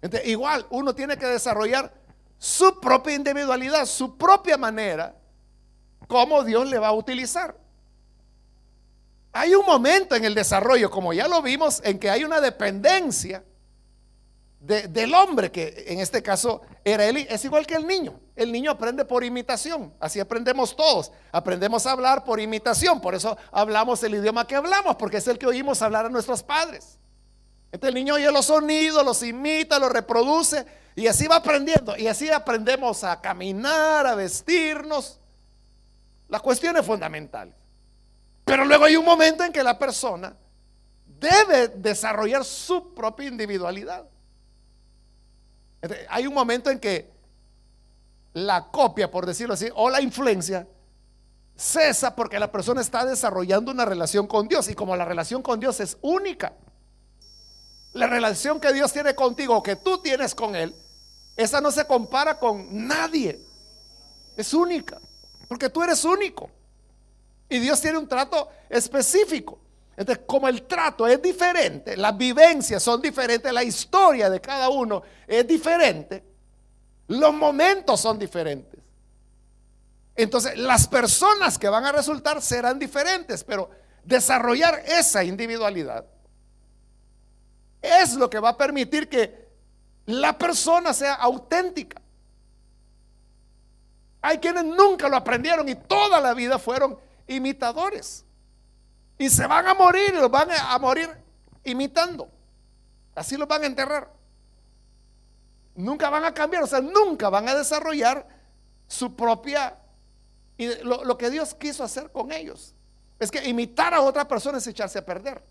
Entonces, igual uno tiene que desarrollar su propia individualidad, su propia manera, cómo Dios le va a utilizar. Hay un momento en el desarrollo, como ya lo vimos, en que hay una dependencia del hombre, que en este caso era él. Es igual que el niño. El niño aprende por imitación. Así aprendemos todos. Aprendemos a hablar por imitación. Por eso hablamos el idioma que hablamos, porque es el que oímos hablar a nuestros padres. Entonces el niño oye los sonidos, los imita, los reproduce, y así va aprendiendo. Y así aprendemos a caminar, a vestirnos. La cuestión es fundamental. Pero luego hay un momento en que la persona debe desarrollar su propia individualidad. Entonces, hay un momento en que la copia, por decirlo así, o la influencia cesa, porque la persona está desarrollando una relación con Dios. Y como la relación con Dios es única, la relación que Dios tiene contigo, que tú tienes con Él, esa no se compara con nadie. Es única, porque tú eres único. Y Dios tiene un trato específico. Entonces, como el trato es diferente, las vivencias son diferentes, la historia de cada uno es diferente, los momentos son diferentes. Entonces, las personas que van a resultar serán diferentes, pero desarrollar esa individualidad es lo que va a permitir que la persona sea auténtica. Hay quienes nunca lo aprendieron y toda la vida fueron imitadores, y se van a morir, y los van a morir imitando. Así los van a enterrar. Nunca van a cambiar, o sea, nunca van a desarrollar su propia. Y lo que Dios quiso hacer con ellos es que imitar a otra persona es echarse a perder.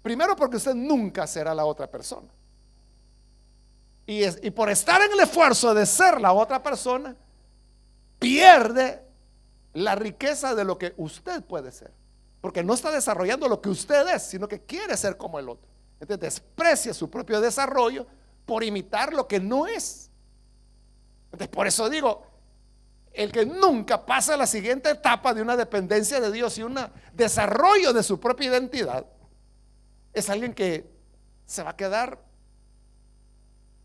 Primero, porque usted nunca será la otra persona, y por estar en el esfuerzo de ser la otra persona, pierde la riqueza de lo que usted puede ser, porque no está desarrollando lo que usted es, sino que quiere ser como el otro. Entonces desprecia su propio desarrollo por imitar lo que no es. Entonces, por eso digo, el que nunca pasa a la siguiente etapa de una dependencia de Dios y un desarrollo de su propia identidad, es alguien que se va a quedar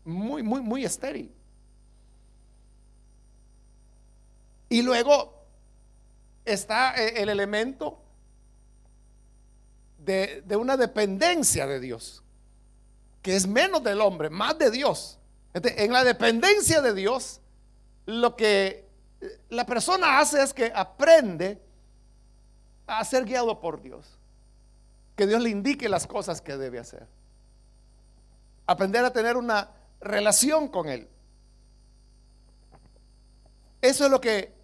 muy estéril. Y luego está el elemento de una dependencia de Dios, que es menos del hombre, más de Dios. Entonces, en la dependencia de Dios, lo que la persona hace es que aprende a ser guiado por Dios, que Dios le indique las cosas que debe hacer, aprender a tener una relación con Él. Eso es lo que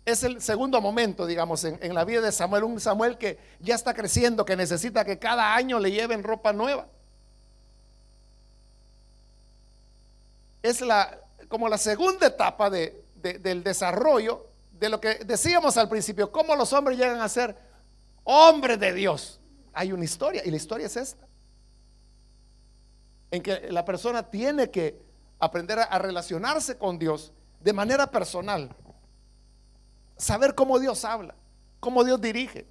es el segundo momento, digamos, en la vida de Samuel. Un Samuel que ya está creciendo, que necesita que cada año le lleven ropa nueva. Es como la segunda etapa del desarrollo de lo que decíamos al principio, cómo los hombres llegan a ser hombres de Dios. Hay una historia, y la historia es esta, en que la persona tiene que aprender a relacionarse con Dios de manera personal, saber cómo Dios habla, cómo Dios dirige,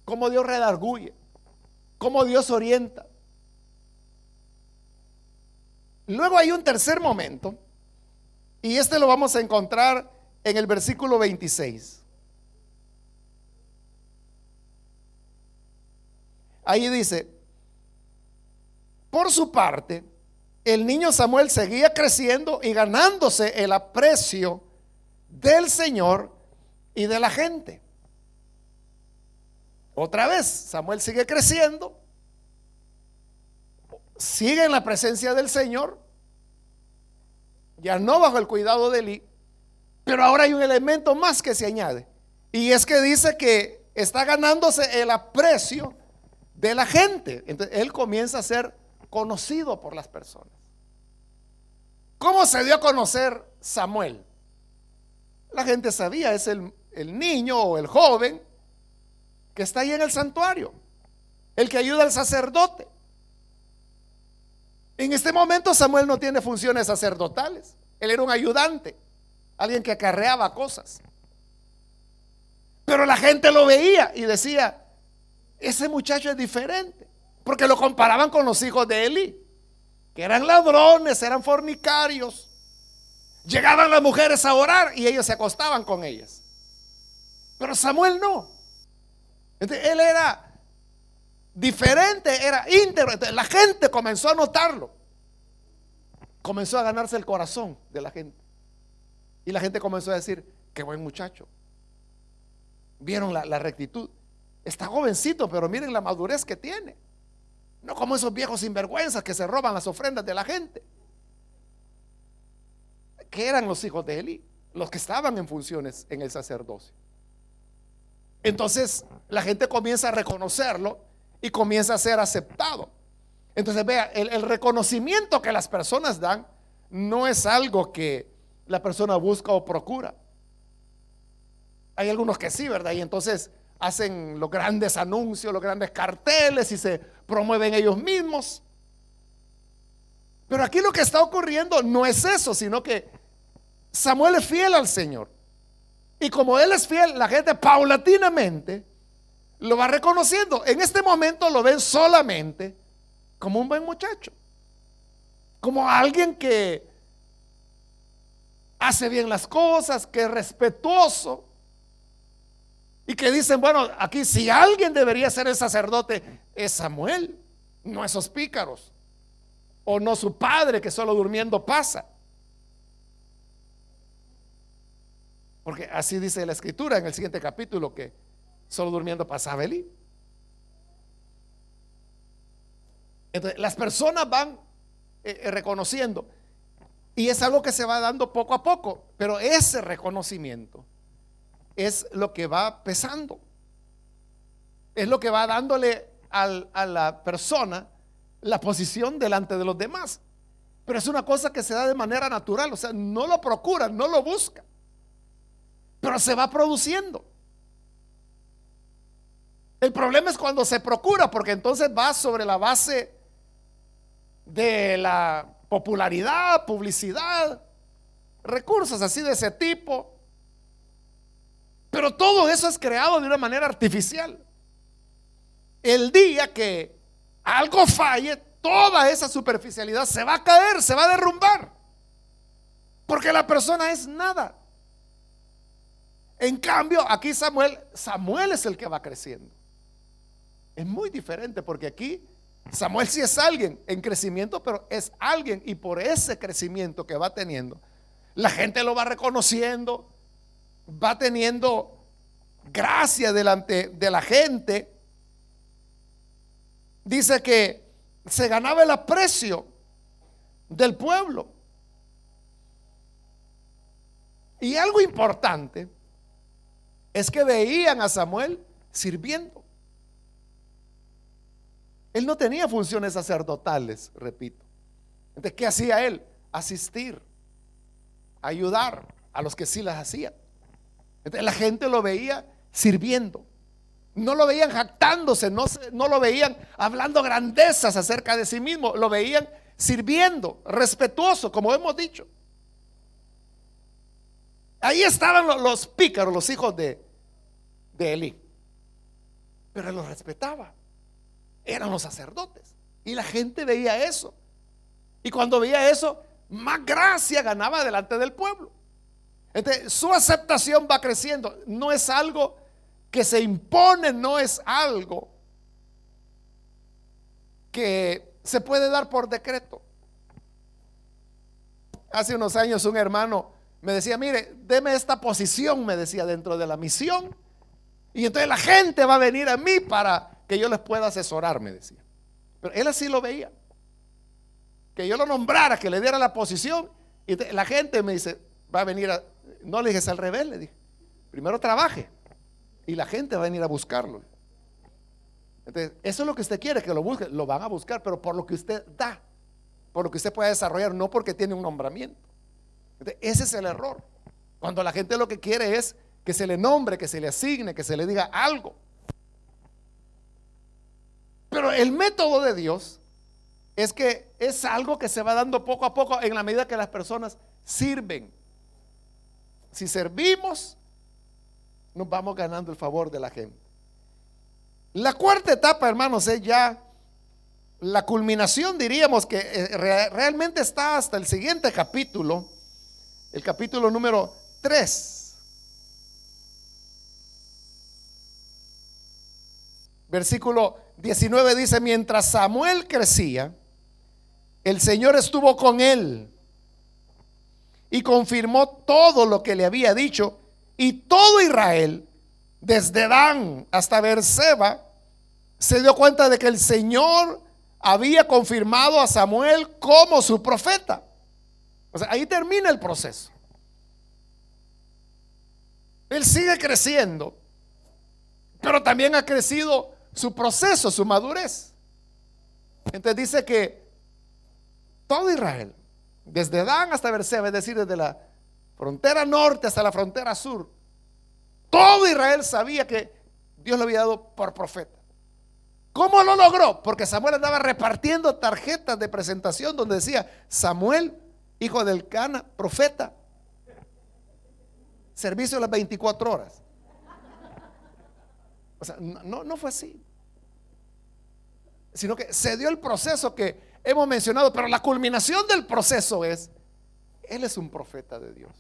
cómo Dios redarguye, cómo Dios orienta. Luego hay un tercer momento, y este lo vamos a encontrar en el versículo 26. Ahí dice: por su parte, el niño Samuel seguía creciendo y ganándose el aprecio del Señor y de la gente. Otra vez, Samuel sigue creciendo, sigue en la presencia del Señor, ya no bajo el cuidado de Elí, pero ahora hay un elemento más que se añade, y es que dice que está ganándose el aprecio de la gente. Entonces él comienza a ser conocido por las personas. ¿Cómo se dio a conocer Samuel? La gente sabía, es el niño o el joven que está ahí en el santuario, el que ayuda al sacerdote. En este momento Samuel no tiene funciones sacerdotales, él era un ayudante, alguien que acarreaba cosas. Pero la gente lo veía y decía: ese muchacho es diferente, porque lo comparaban con los hijos de Eli, que eran ladrones, eran fornicarios. Llegaban las mujeres a orar y ellos se acostaban con ellas. Pero Samuel no. Entonces, él era diferente, era íntegro. Entonces, la gente comenzó a notarlo. Comenzó a ganarse el corazón de la gente. Y la gente comenzó a decir: qué buen muchacho. Vieron la rectitud. Está jovencito, pero miren la madurez que tiene. No como esos viejos sinvergüenzas que se roban las ofrendas de la gente. Que eran los hijos de Eli, los que estaban en funciones en el sacerdocio. Entonces la gente comienza a reconocerlo y comienza a ser aceptado. Entonces vea, el reconocimiento que las personas dan no es algo que la persona busca o procura. Hay algunos que sí, ¿verdad? Y entonces hacen los grandes anuncios, los grandes carteles y se promueven ellos mismos. Pero aquí lo que está ocurriendo no es eso, sino que Samuel es fiel al Señor. Y como él es fiel, la gente paulatinamente lo va reconociendo. En este momento lo ven solamente como un buen muchacho, como alguien que hace bien las cosas, que es respetuoso. Y que dicen: bueno, aquí si alguien debería ser el sacerdote es Samuel, no esos pícaros, o no su padre que solo durmiendo pasa. Porque así dice la escritura en el siguiente capítulo, que solo durmiendo pasaba Elí. Entonces las personas van reconociendo, y es algo que se va dando poco a poco, pero ese reconocimiento es lo que va pesando, es lo que va dándole a la persona la posición delante de los demás. Pero es una cosa que se da de manera natural, o sea, no lo procura, no lo busca, pero se va produciendo. El problema es cuando se procura, porque entonces va sobre la base de la popularidad, publicidad, recursos así de ese tipo. Pero todo eso es creado de una manera artificial. El día que algo falle, toda esa superficialidad se va a caer, se va a derrumbar, porque la persona es nada. En cambio, aquí Samuel es el que va creciendo. Es muy diferente, porque aquí Samuel sí es alguien en crecimiento, pero es alguien, y por ese crecimiento que va teniendo, la gente lo va reconociendo, va teniendo gracia delante de la gente. Dice que se ganaba el aprecio del pueblo. Y algo importante es que veían a Samuel sirviendo. Él no tenía funciones sacerdotales, repito. Entonces, ¿qué hacía él? Asistir, ayudar a los que sí las hacían. Entonces, la gente lo veía sirviendo. No lo veían jactándose, no lo veían hablando grandezas acerca de sí mismo, lo veían sirviendo, respetuoso, como hemos dicho. Ahí estaban los pícaros, los hijos de Elí, pero él los respetaba. Eran los sacerdotes y la gente veía eso, y cuando veía eso, más gracia ganaba delante del pueblo. Entonces, su aceptación va creciendo. No es algo que se impone, no es algo que se puede dar por decreto. Hace unos años un hermano me decía: mire, deme esta posición, me decía, dentro de la misión, y entonces la gente va a venir a mí para que yo les pueda asesorar, me decía. Pero él así lo veía, que yo lo nombrara, que le diera la posición, y la gente me dice: va a venir a... No, le dije: es al revés, le dije, primero trabaje y la gente va a venir a buscarlo. Entonces, eso es lo que usted quiere, que lo busque, lo van a buscar, pero por lo que usted da, por lo que usted puede desarrollar, no porque tiene un nombramiento. Entonces, ese es el error, cuando la gente lo que quiere es que se le nombre, que se le asigne, que se le diga algo. Pero el método de Dios es que es algo que se va dando poco a poco en la medida que las personas sirven. Si servimos, nos vamos ganando el favor de la gente. La cuarta etapa, hermanos, es ya La culminación diríamos que realmente está hasta el siguiente capítulo, el capítulo número 3. Versículo 19 dice: mientras Samuel crecía, el Señor estuvo con él y confirmó todo lo que le había dicho, y todo Israel, desde Dan hasta Beerseba, se dio cuenta de que el Señor había confirmado a Samuel como su profeta. O sea, ahí termina el proceso. Él sigue creciendo, pero también ha crecido su proceso, su madurez. Entonces dice que todo Israel, desde Dan hasta Beerseba, es decir, desde la frontera norte hasta la frontera sur, todo Israel sabía que Dios lo había dado por profeta. ¿Cómo lo logró? Porque Samuel andaba repartiendo tarjetas de presentación donde decía: Samuel, hijo del Cana, profeta, servicio a las 24 horas. O sea, no fue así, sino que se dio el proceso que hemos mencionado, pero la culminación del proceso es: él es un profeta de Dios.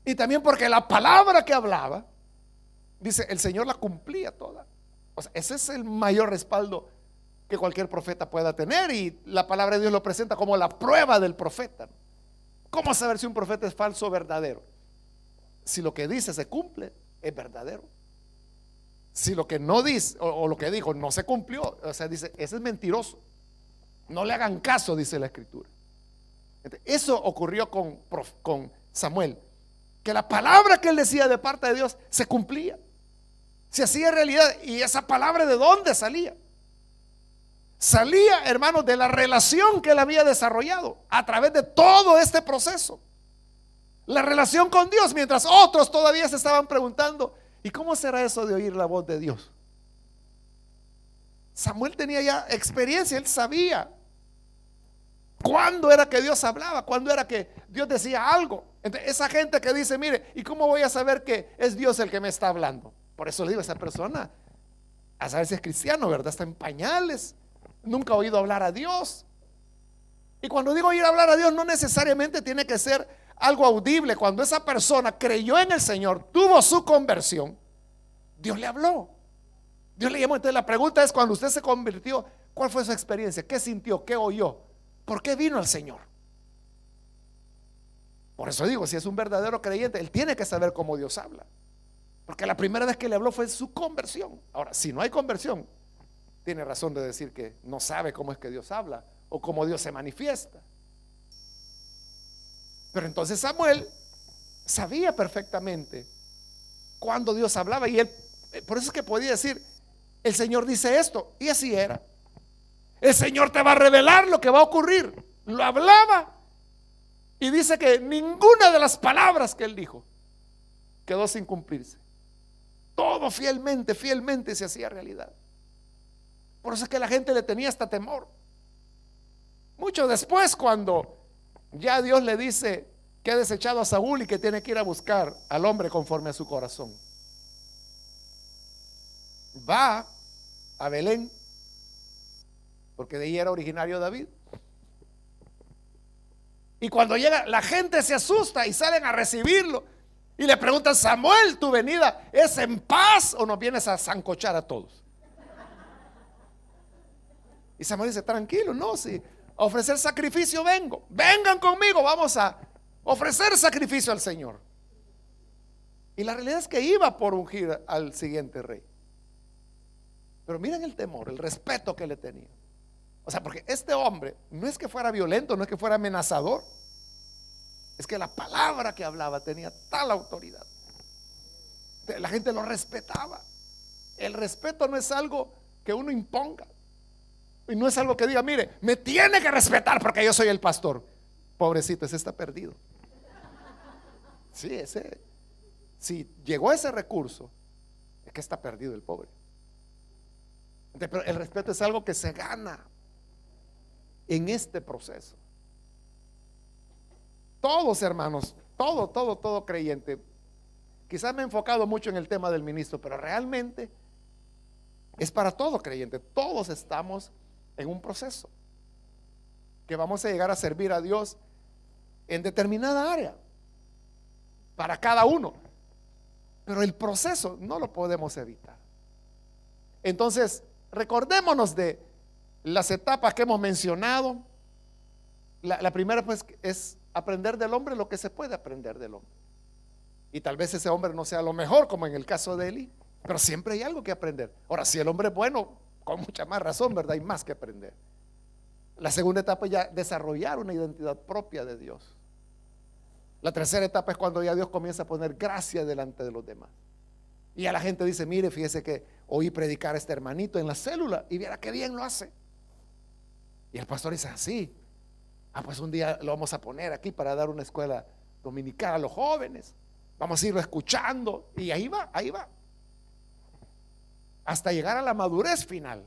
Y también porque la palabra que hablaba, dice, el Señor la cumplía toda. O sea, ese es el mayor respaldo que cualquier profeta pueda tener, y la palabra de Dios lo presenta como la prueba del profeta. ¿Cómo saber si un profeta es falso o verdadero? Si lo que dice se cumple, es verdadero. Si lo que no dice o lo que dijo no se cumplió, o sea, dice, ese es mentiroso, no le hagan caso, dice la escritura. Eso ocurrió con Samuel, que la palabra que él decía de parte de Dios se cumplía, se hacía realidad. ¿Y esa palabra de dónde salía? Salía, hermanos, de la relación que él había desarrollado a través de todo este proceso, la relación con Dios, mientras otros todavía se estaban preguntando: ¿y cómo será eso de oír la voz de Dios? Samuel tenía ya experiencia, él sabía cuándo era que Dios hablaba, cuándo era que Dios decía algo. Entonces, esa gente que dice: mire, ¿y cómo voy a saber que es Dios el que me está hablando? Por eso le digo a esa persona, a saber si es cristiano, ¿verdad? Está en pañales, nunca ha oído hablar a Dios. Y cuando digo oír hablar a Dios, no necesariamente tiene que ser algo audible. Cuando esa persona creyó en el Señor, tuvo su conversión, Dios le habló, Dios le llamó. Entonces la pregunta es: cuando usted se convirtió, ¿cuál fue su experiencia? ¿Qué sintió? ¿Qué oyó? ¿Por qué vino al Señor? Por eso digo, si es un verdadero creyente, él tiene que saber cómo Dios habla, porque la primera vez que le habló fue su conversión. Ahora, si no hay conversión, tiene razón de decir que no sabe cómo es que Dios habla o cómo Dios se manifiesta. Pero entonces Samuel sabía perfectamente cuando Dios hablaba, y él, por eso es que podía decir: el Señor dice esto, y así era. El Señor te va a revelar lo que va a ocurrir. Lo hablaba, y dice que ninguna de las palabras que él dijo quedó sin cumplirse. Todo fielmente se hacía realidad. Por eso es que la gente le tenía hasta temor. Mucho después, cuando ya Dios le dice que ha desechado a Saúl y que tiene que ir a buscar al hombre conforme a su corazón, va a Belén, porque de ahí era originario David. Y cuando llega, la gente se asusta y salen a recibirlo y le preguntan: Samuel, ¿tu venida es en paz o nos vienes a sancochar a todos? Y Samuel dice: tranquilo, no, si a ofrecer sacrificio vengo, vengan conmigo, vamos a ofrecer sacrificio al Señor. Y la realidad es que iba por ungir al siguiente rey. Pero miren el temor, el respeto que le tenía. O sea, porque este hombre no es que fuera violento, no es que fuera amenazador, es que la palabra que hablaba tenía tal autoridad. La gente lo respetaba. El respeto no es algo que uno imponga, y no es algo que diga: mire, me tiene que respetar porque yo soy el pastor. Pobrecito, ese está perdido. Sí, si llegó a ese recurso, es que está perdido el pobre. Pero el respeto es algo que se gana en este proceso. Todos, hermanos, todo creyente. Quizás me he enfocado mucho en el tema del ministro, pero realmente es para todo creyente. Todos estamos en un proceso, que vamos a llegar a servir a Dios en determinada área, para cada uno, pero el proceso no lo podemos evitar. Entonces, recordémonos de las etapas que hemos mencionado. La primera, pues, es aprender del hombre lo que se puede aprender del hombre. Y tal vez ese hombre no sea lo mejor, como en el caso de Eli, pero siempre hay algo que aprender. Ahora, si el hombre es bueno, con mucha más razón, ¿verdad? Hay más que aprender. La segunda etapa es ya desarrollar una identidad propia de Dios. La tercera etapa es cuando ya Dios comienza a poner gracia delante de los demás. Y a la gente dice: mire, fíjese que oí predicar a este hermanito en la célula y viera qué bien lo hace. Y el pastor dice: así, pues un día lo vamos a poner aquí para dar una escuela dominical a los jóvenes. Vamos a irlo escuchando. Y ahí va, hasta llegar a la madurez final,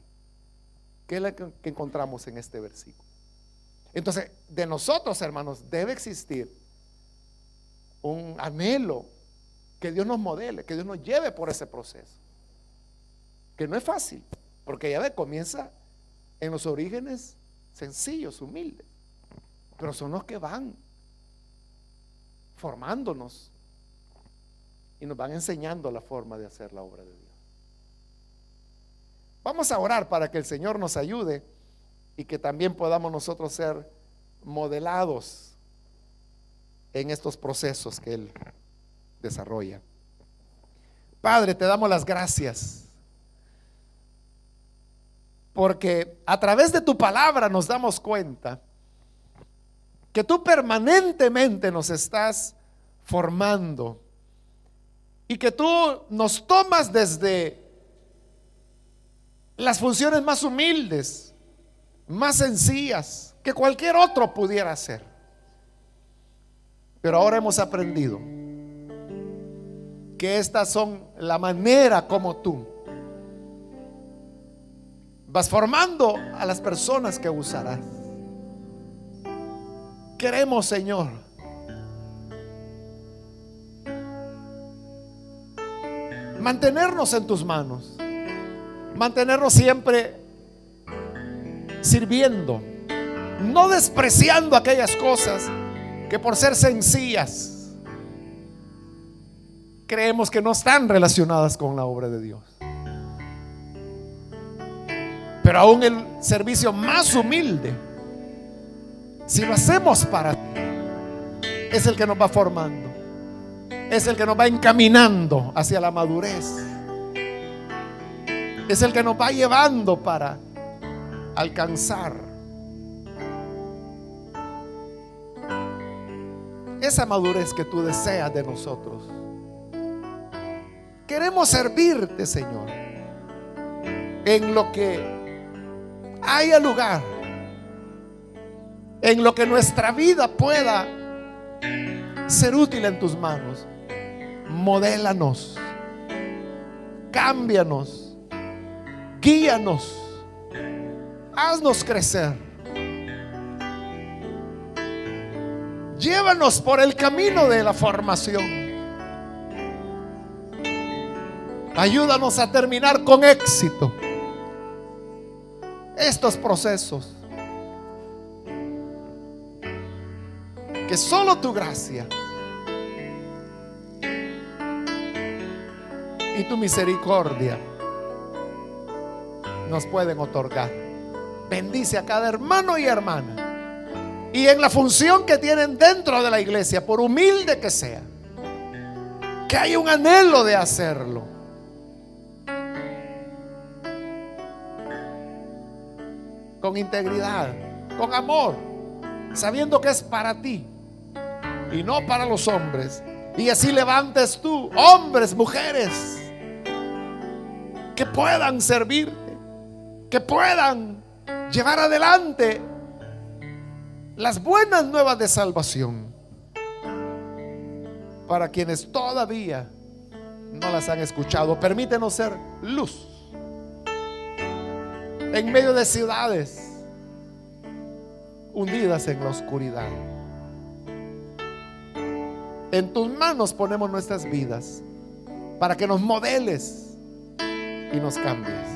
que es la que encontramos en este versículo. Entonces, de nosotros, hermanos, debe existir un anhelo que Dios nos modele, que Dios nos lleve por ese proceso, que no es fácil, porque ya comienza en los orígenes sencillos, humildes, pero son los que van formándonos y nos van enseñando la forma de hacer la obra de Dios. Vamos a orar para que el Señor nos ayude y que también podamos nosotros ser modelados en estos procesos que Él desarrolla. Padre, te damos las gracias porque a través de tu palabra nos damos cuenta que tú permanentemente nos estás formando y que tú nos tomas desde las funciones más humildes, más sencillas, que cualquier otro pudiera hacer. Pero ahora hemos aprendido que estas son la manera como tú vas formando a las personas que usarás. Queremos, Señor, mantenernos en tus manos, mantenernos siempre sirviendo, no despreciando aquellas cosas que por ser sencillas creemos que no están relacionadas con la obra de Dios. Pero aún el servicio más humilde, si lo hacemos para ti, es el que nos va formando, es el que nos va encaminando hacia la madurez, es el que nos va llevando para alcanzar esa madurez que tú deseas de nosotros. Queremos servirte, Señor, en lo que haya lugar, en lo que nuestra vida pueda ser útil en tus manos. Modélanos, cámbianos, guíanos, haznos crecer, llévanos por el camino de la formación. Ayúdanos a terminar con éxito estos procesos que solo tu gracia y tu misericordia nos pueden otorgar. Bendice a cada hermano y hermana, y en la función que tienen dentro de la iglesia, por humilde que sea, que haya un anhelo de hacerlo, con integridad, con amor, sabiendo que es para ti y no para los hombres. Y así levantes tú hombres, mujeres que puedan servirte, que puedan llevar adelante las buenas nuevas de salvación para quienes todavía no las han escuchado. Permítenos ser luz en medio de ciudades hundidas en la oscuridad. En tus manos ponemos nuestras vidas para que nos modeles y nos cambies.